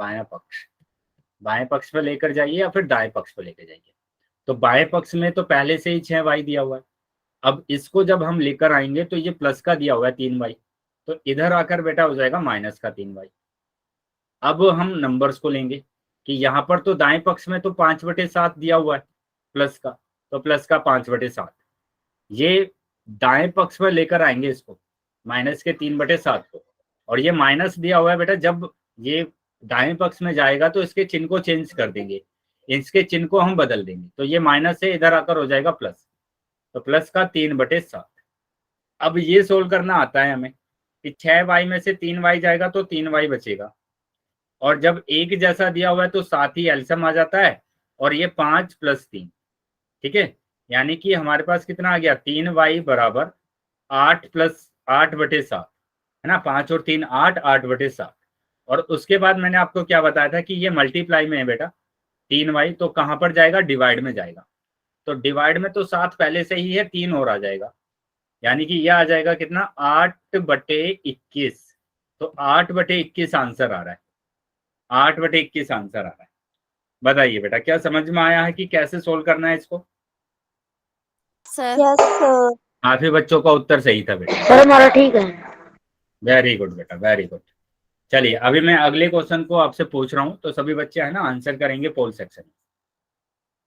बाएं पक्ष पर लेकर जाइए या फिर दाएं पक्ष पर लेकर जाइए। तो बाएं पक्ष में तो पहले से ही 6y दिया हुआ है। अब इसको जब हम लेकर आएंगे तो ये प्लस का दिया हुआ है 3y, तो इधर आकर बेटा हो जाएगा माइनस का 3y। अब हम नंबर्स को लेंगे कि यहाँ पर तो दाएं पक्ष में तो 5/7 दिया हुआ है प्लस का, तो प्लस का 5/7 ये दाएं पक्ष में लेकर आएंगे इसको, माइनस के 3/7 को। और ये माइनस दिया हुआ है बेटा, जब ये दाएं पक्ष में जाएगा तो इसके चिन्ह को चेंज कर देंगे, इसके चिन्ह को हम बदल देंगे। तो ये माइनस से इधर आकर हो जाएगा प्लस, तो प्लस का 3/7। अब ये सोल्व करना आता है हमें कि 6y में से 3y जाएगा तो 3y बचेगा, और जब एक जैसा दिया हुआ है तो साथ ही एलसीएम आ जाता है, और ये 5 + 3, ठीक है। यानी कि हमारे पास कितना आ गया, 3y बराबर 8 + 8/7, है ना। 5 और 3 8, 8/7। और उसके बाद मैंने आपको क्या बताया था कि ये मल्टीप्लाई में है बेटा 3y, तो कहाँ पर जाएगा, डिवाइड में जाएगा। तो डिवाइड में तो 7 पहले से ही है, 3 और आ जाएगा, यानी कि यह आ जाएगा कितना 8/21। तो 8/21 आंसर आ रहा है, 8/21 आंसर आ रहा है। बताइए बेटा क्या समझ में आया है कि कैसे सोल्व करना है इसको? Sir yes sir. काफी बच्चों का उत्तर सही था बेटा, सर हमारा ठीक है। वेरी गुड बेटा, वेरी गुड। चलिए अभी मैं अगले क्वेश्चन को आपसे पूछ रहा हूँ, तो सभी बच्चे है ना आंसर करेंगे पोल सेक्शन में।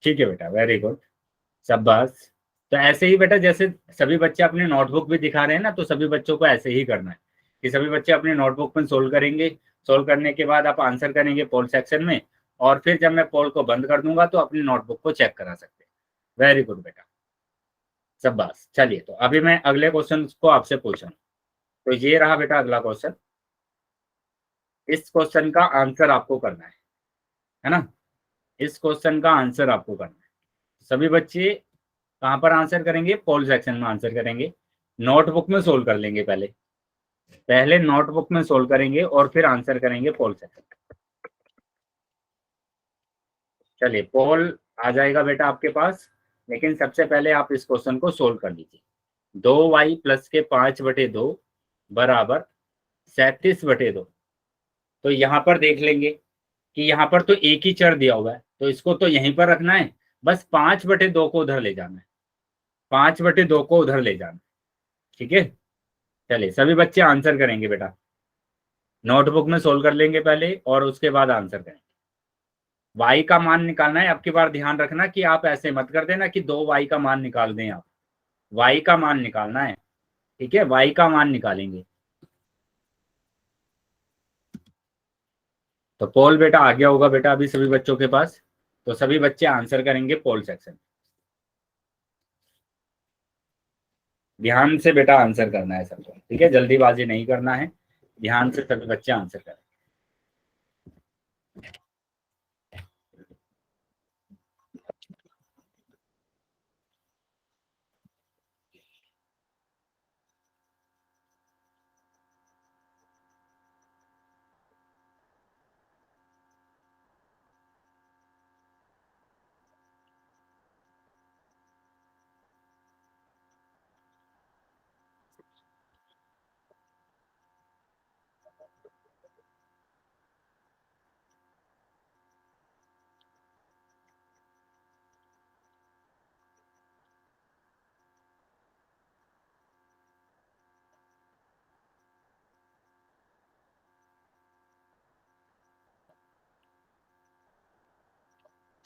ठीक है बेटा, वेरी गुड, शाबाश। तो ऐसे ही बेटा जैसे सभी बच्चे अपने नोटबुक भी दिखा रहे हैं ना, तो सभी बच्चों को ऐसे ही करना है कि सभी बच्चे अपने नोटबुक में सोल्व करेंगे। सोल्व करने के बाद आप आंसर करेंगे पोल सेक्शन में, और फिर जब मैं पोल को बंद कर दूंगा तो अपनी नोटबुक को चेक करा सकते हैं। वेरी गुड बेटा, शाबाश। चलिए तो अभी मैं अगले क्वेश्चन को आपसे पूछ रहा हूँ। तो ये रहा बेटा अगला क्वेश्चन। इस क्वेश्चन का आंसर आपको करना है ना? इस क्वेश्चन का आंसर आपको करना है। सभी बच्चे कहाँ पर आंसर करेंगे? पोल सेक्शन में आंसर करेंगे। नोटबुक में सोल्व कर लेंगे, पहले पहले नोटबुक में सोल्व करेंगे और फिर आंसर करेंगे पोल सेक्शन। चलिए पोल आ जाएगा बेटा आपके पास, लेकिन सबसे पहले आप इस क्वेश्चन को सोल्व कर लीजिए। 2y प्लस के 5/2 बराबर 37/2। तो यहाँ पर देख लेंगे कि यहाँ पर तो एक ही चर दिया हुआ है, तो इसको तो यहीं पर रखना है, बस 5/2 को उधर ले जाना है, 5/2 को उधर ले जाना है। ठीक है, चलिए सभी बच्चे आंसर करेंगे बेटा। नोटबुक में सोल्व कर लेंगे पहले और उसके बाद आंसर करेंगे। y का मान निकालना है। आपकी बार ध्यान रखना कि आप ऐसे मत कर देना कि 2y का मान निकाल दें, आप y का मान निकालना है। ठीक है, y का मान निकालेंगे। तो पोल बेटा आ गया होगा बेटा अभी सभी बच्चों के पास, तो सभी बच्चे आंसर करेंगे पोल सेक्शन। ध्यान से बेटा आंसर करना है सबको, ठीक है, जल्दीबाजी नहीं करना है, ध्यान से सभी बच्चे आंसर करें।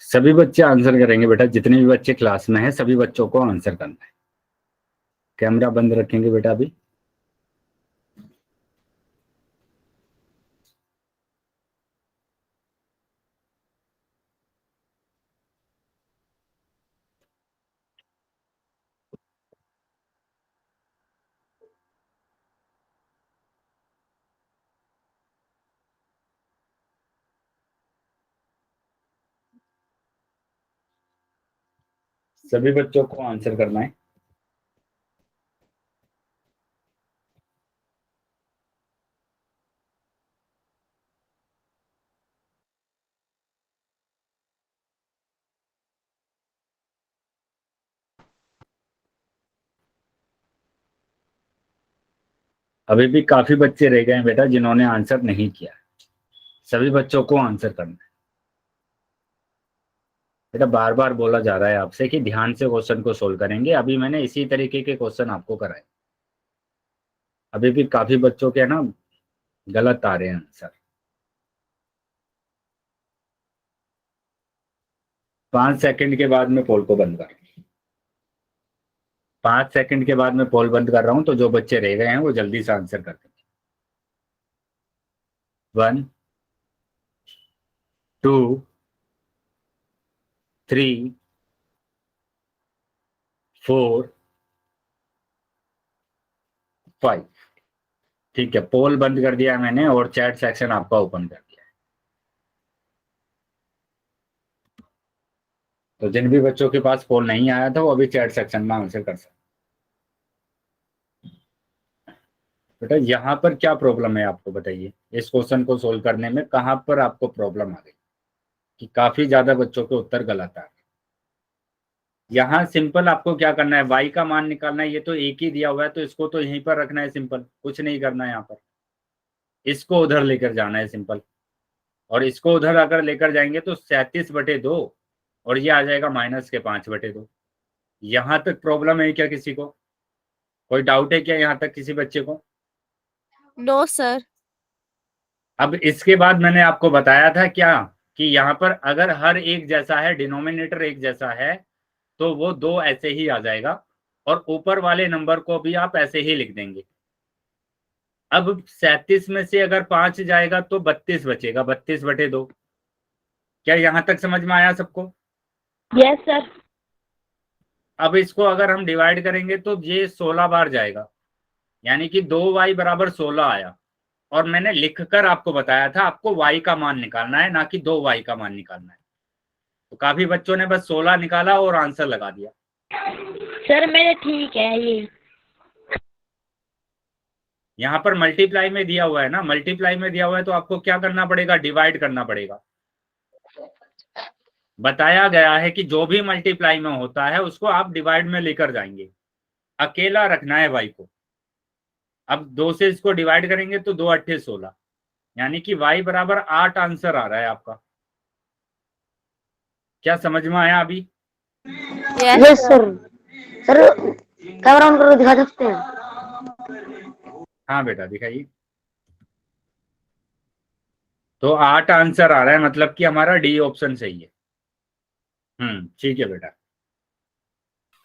सभी बच्चे आंसर करेंगे बेटा, जितने भी बच्चे क्लास में हैं सभी बच्चों को आंसर करना है। कैमरा बंद रखेंगे बेटा अभी। सभी बच्चों को आंसर करना है। अभी भी काफी बच्चे रह गए हैं बेटा जिन्होंने आंसर नहीं किया। सभी बच्चों को आंसर करना है बेटा। बार बार बोला जा रहा है आपसे कि ध्यान से क्वेश्चन को सोल्व करेंगे। अभी मैंने इसी तरीके के क्वेश्चन आपको कराए। अभी भी काफी बच्चों के ना गलत आ रहे हैं आंसर। 5 सेकंड के बाद मैं पोल को बंद कर रहा हूँ। 5 सेकंड के बाद मैं पोल बंद कर रहा हूँ, तो जो बच्चे रह गए हैं वो जल्दी से आंसर कर देंगे। 1 2 3 4 5। ठीक है, पोल बंद कर दिया है मैंने और चैट सेक्शन आपका ओपन कर दिया है। तो जिन भी बच्चों के पास पोल नहीं आया था वो अभी चैट सेक्शन में आंसर कर सकते। बेटा यहाँ पर क्या प्रॉब्लम है आपको बताइए, इस क्वेश्चन को सोल्व करने में कहाँ पर आपको प्रॉब्लम आ गई कि काफी ज्यादा बच्चों के उत्तर गलत आ गए? यहाँ सिंपल आपको क्या करना है, y का मान निकालना है। ये तो एक ही दिया हुआ है तो इसको तो यहीं पर रखना है, सिंपल, कुछ नहीं करना है यहाँ पर। इसको उधर लेकर जाना है सिंपल, और इसको उधर अगर लेकर जाएंगे तो 37/2 और ये आ जाएगा -5/2। यहाँ तक प्रॉब्लम है क्या किसी को? कोई डाउट है क्या यहाँ तक किसी बच्चे को? No sir. अब इसके बाद मैंने आपको बताया था क्या कि यहाँ पर अगर हर एक जैसा है, डिनोमिनेटर एक जैसा है, तो वो 2 ऐसे ही आ जाएगा और ऊपर वाले नंबर को भी आप ऐसे ही लिख देंगे। अब 37 में से अगर 5 जाएगा तो 32 बचेगा, 32/2। क्या यहाँ तक समझ में आया सबको? Yes sir. अब इसको अगर हम डिवाइड करेंगे तो ये 16 बार जाएगा, यानी कि 2y = 16 आया। और मैंने लिखकर आपको बताया था आपको y का मान निकालना है, ना कि 2y का मान निकालना है। तो काफी बच्चों ने बस 16 निकाला और आंसर लगा दिया। सर मेरे ठीक है ये। यहाँ पर मल्टीप्लाई में दिया हुआ है ना, मल्टीप्लाई में दिया हुआ है तो आपको क्या करना पड़ेगा, डिवाइड करना पड़ेगा। बताया गया है कि जो भी मल्टीप्लाई में होता है उसको आप डिवाइड में लेकर जाएंगे, अकेला रखना है y को। अब 2 से इसको डिवाइड करेंगे तो 2 8 16, यानी कि y = 8 आंसर आ रहा है आपका। क्या समझ में आया अभी? Yes sir. Sir camera on करके दिखा सकते हैं? हाँ बेटा दिखाइए। तो 8 आंसर आ रहा है, मतलब कि हमारा डी ऑप्शन सही है। ठीक है बेटा।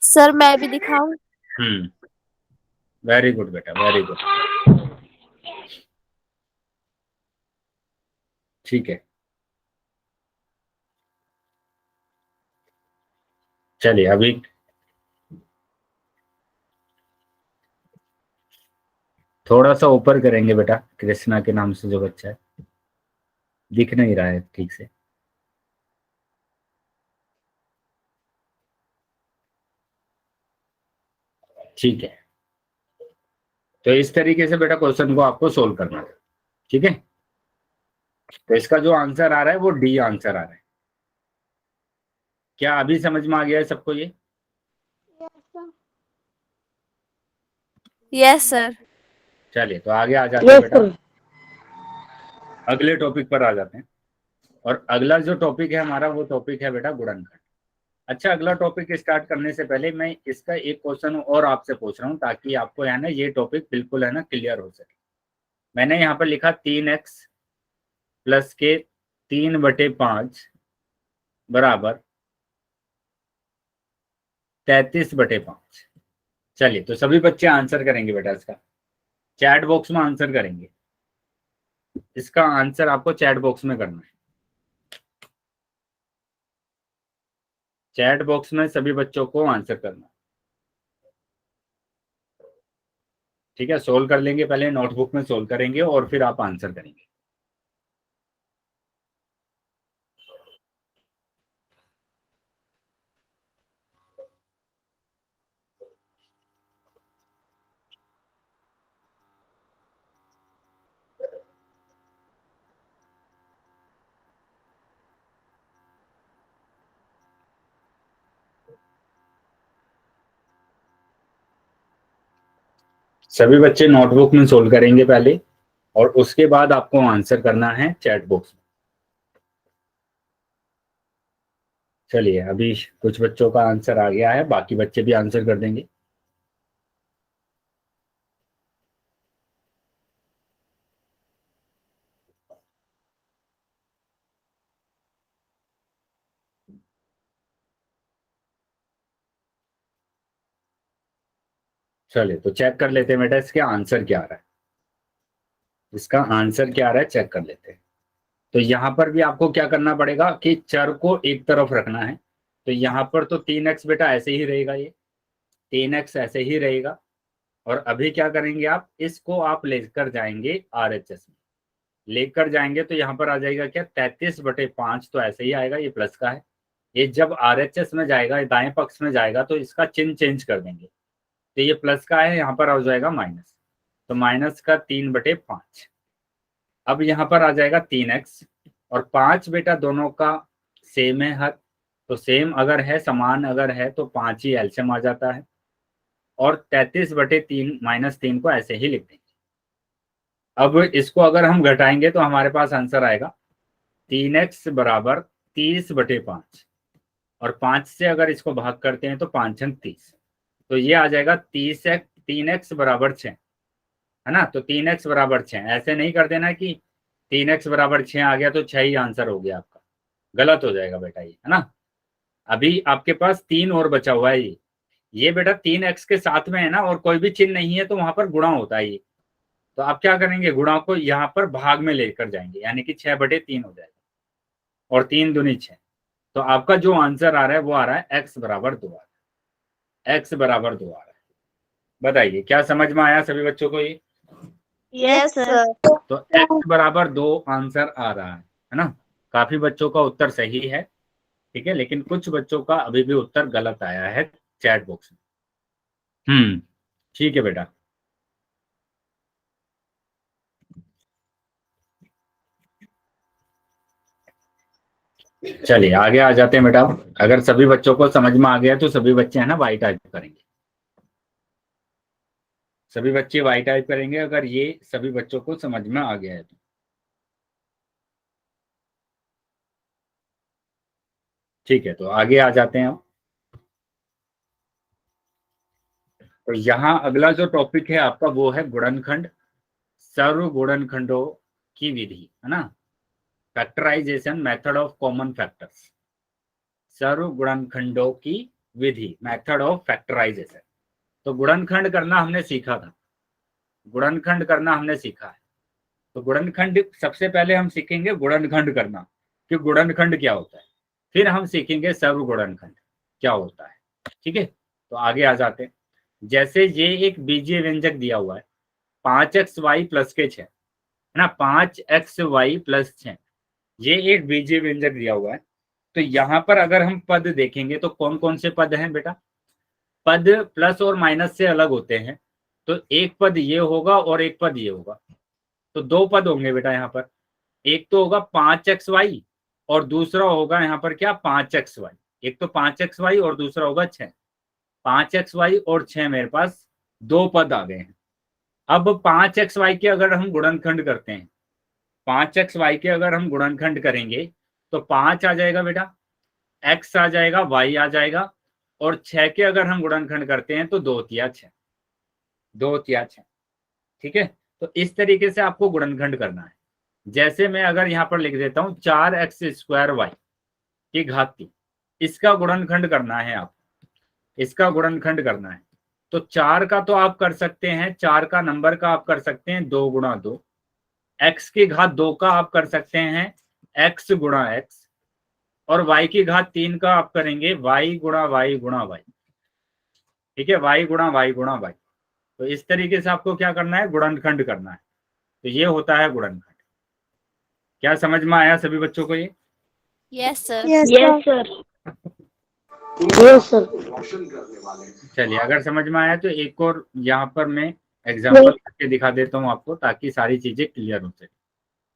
सर मैं भी दिखाऊं? वेरी गुड बेटा, वेरी गुड। ठीक है, चलिए अभी थोड़ा सा ऊपर करेंगे बेटा। कृष्णा के नाम से जो बच्चा है दिख नहीं रहा है ठीक से। ठीक है, तो इस तरीके से बेटा क्वेश्चन को आपको सोल्व करना है। ठीक है, तो इसका जो आंसर आ रहा है वो डी आंसर आ रहा है। क्या अभी समझ में आ गया है सबको ये? Yes sir. चलिए तो आगे आ जाते हैं यस बेटा, सर। अगले टॉपिक पर आ जाते हैं। और अगला जो टॉपिक है हमारा वो टॉपिक है बेटा गुणनखंड। अच्छा, अगला टॉपिक स्टार्ट करने से पहले मैं इसका एक क्वेश्चन और आपसे पूछ रहा हूँ ताकि आपको है ना ये टॉपिक बिल्कुल है ना क्लियर हो सके। मैंने यहाँ पर लिखा 3x + के 3/5 बराबर 33/5। चलिए तो सभी बच्चे आंसर करेंगे बेटा, इसका चैट बॉक्स में आंसर करेंगे। इसका आंसर आपको चैट बॉक्स में करना है। चैट बॉक्स में सभी बच्चों को आंसर करना है। ठीक है, सोल्व कर लेंगे, पहले नोटबुक में सोल्व करेंगे और फिर आप आंसर करेंगे। सभी बच्चे नोटबुक में सोल्व करेंगे पहले और उसके बाद आपको आंसर करना है चैट बॉक्स में। चलिए अभी कुछ बच्चों का आंसर आ गया है, बाकी बच्चे भी आंसर कर देंगे। चलिए तो चेक कर लेते हैं बेटा इसका आंसर क्या आ रहा है। इसका आंसर क्या आ रहा है चेक कर लेते हैं। तो यहाँ पर भी आपको क्या करना पड़ेगा कि चर को एक तरफ रखना है। तो यहाँ पर तो 3x बेटा ऐसे ही रहेगा, ये 3x ऐसे ही रहेगा। और अभी क्या करेंगे आप, इसको आप लेकर जाएंगे RHS में। लेकर जाएंगे तो यहाँ पर आ जाएगा क्या 33/5, तो ऐसे ही आएगा, ये प्लस का है। ये जब RHS में जाएगा, दाएं पक्ष में जाएगा तो इसका चिन्ह चेंज कर देंगे। तो ये प्लस का है, यहाँ पर आ जाएगा माइनस, तो माइनस का 3/5। अब यहाँ पर आ जाएगा 3x और 5 बेटा दोनों का सेम है हर, तो सेम अगर है, समान अगर है तो 5 ही एलसीएम आ जाता है, और 33/3 -3 को ऐसे ही लिख देंगे। अब इसको अगर हम घटाएंगे तो हमारे पास आंसर आएगा 3x बराबर 30/5, और 5 से अगर इसको भाग करते हैं तो 5 अंक 30, तो ये आ जाएगा 3x बराबर 6, है ना। तो 3x बराबर 6, ऐसे नहीं कर देना कि 3x बराबर 6 आ गया तो 6 ही आंसर हो गया आपका, गलत हो जाएगा बेटा ये, है ना। अभी आपके पास 3 और बचा हुआ है, ये बेटा 3x के साथ में है ना, और कोई भी चिन्ह नहीं है तो वहां पर गुणा होता है ये, तो आप क्या करेंगे, गुणा को यहाँ पर भाग में लेकर जाएंगे, यानी कि 6/3 हो जाएगा, और 3 दूनी 6, तो आपका जो आंसर आ रहा है वो आ रहा है x बराबर 2 आ रहा है, x बराबर 2 आ रहा है। बताइए क्या समझ में आया सभी बच्चों को ये? Yes sir. तो x बराबर 2 आंसर आ रहा है ना। काफी बच्चों का उत्तर सही है, ठीक है, लेकिन कुछ बच्चों का अभी भी उत्तर गलत आया है चैट बॉक्स में। ठीक है बेटा। चलिए आगे आ जाते हैं बेटा। अगर सभी बच्चों को समझ में आ गया तो सभी बच्चे है ना वाई टाइप करेंगे, सभी बच्चे वाई टाइप करेंगे अगर ये सभी बच्चों को समझ में आ गया है तो। ठीक है, तो आगे आ जाते हैं हम। तो यहाँ अगला जो टॉपिक है आपका वो है गुणनखंड, सर्व गुणनखंडों की विधि, है ना। Factorisation method of common factors, सर्व गुणनखंडों की विधि, मेथड ऑफ फैक्टराइजेशन। तो गुणनखंड करना हमने सीखा था, गुणनखंड करना हमने सीखा है। तो गुणनखंड सबसे पहले हम सीखेंगे गुणनखंड करना कि गुणनखंड क्या होता है, फिर हम सीखेंगे सर्व गुणनखंड क्या होता है। ठीक है, तो आगे आ जाते हैं। जैसे ये एक बीजीय व्यंजक दिया हुआ है 5xy प्लस के 6, है ना, 5xy प्लस 6, ये एक बीजीय व्यंजक दिया हुआ है। तो यहाँ पर अगर हम पद देखेंगे तो कौन कौन से पद हैं बेटा? पद प्लस और माइनस से अलग होते हैं, तो एक पद ये होगा और एक पद ये होगा, तो 2 पद होंगे बेटा यहाँ पर। एक तो होगा 5xy और दूसरा होगा यहाँ पर क्या 5xy, एक तो 5xy और दूसरा होगा 6, 5xy और 6 मेरे पास 2 पद आ गए हैं। अब 5xy के अगर हम गुणनखंड करते हैं, 5xy के अगर हम गुणनखंड करेंगे तो 5 आ जाएगा बेटा, x आ जाएगा, y आ जाएगा, और 6 के अगर हम गुणनखंड करते हैं तो 2 तिया 6, 2 तिया 6। ठीक है, तो इस तरीके से आपको गुणनखंड करना है। जैसे मैं अगर यहाँ पर लिख देता हूँ 4x² की घात 3, इसका गुणनखंड करना है आप, इसका गुणनखंड करना है। तो 4 का तो आप कर सकते हैं, 4 का नंबर का आप कर सकते हैं 2 गुणा 2, x की घात 2 का आप कर सकते हैं x गुणा x, और y की घात 3 का आप करेंगे y गुणा y गुणा y। ठीक है, y गुणा y गुणा y। तो इस तरीके से आपको क्या करना है, गुणनखंड करना है। तो ये होता है गुणनखंड। क्या समझ में आया सभी बच्चों को ये? Yes sir. Yes sir. Yes sir. चलिए, अगर समझ में आया तो एक और यहाँ पर मैं एग्जाम्पल करके दिखा देता हूँ आपको, ताकि सारी चीजें क्लियर हो सके।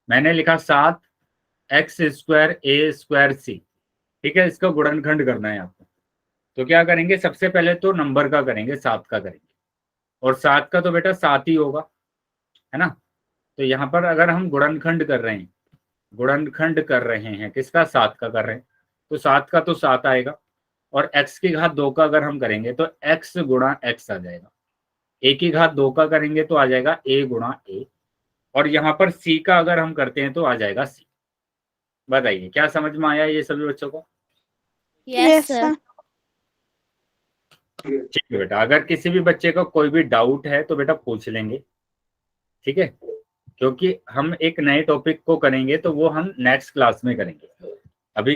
मैंने लिखा 7x² a² c, ठीक है, इसका गुणनखंड करना है आपको। तो क्या करेंगे, सबसे पहले तो नंबर का करेंगे, 7 का करेंगे, और 7 का तो बेटा 7 ही होगा, है ना। तो यहाँ पर अगर हम गुणनखंड कर रहे हैं, गुणनखंड कर रहे हैं किसका, 7 का कर रहे हैं, तो 7 का तो 7 आएगा, और x की घात 2 का अगर हम करेंगे तो x गुणा x आ जाएगा, a की घात 2 का करेंगे तो आ जाएगा a गुणा a, और यहाँ पर c का अगर हम करते हैं तो आ जाएगा c। बताइए क्या समझ में आया ये सभी बच्चों को? Yes sir. ठीक है बेटा, अगर किसी भी बच्चे को कोई भी डाउट है तो बेटा पूछ लेंगे, ठीक है, क्योंकि हम एक नए टॉपिक को करेंगे तो वो हम नेक्स्ट क्लास में करेंगे। अभी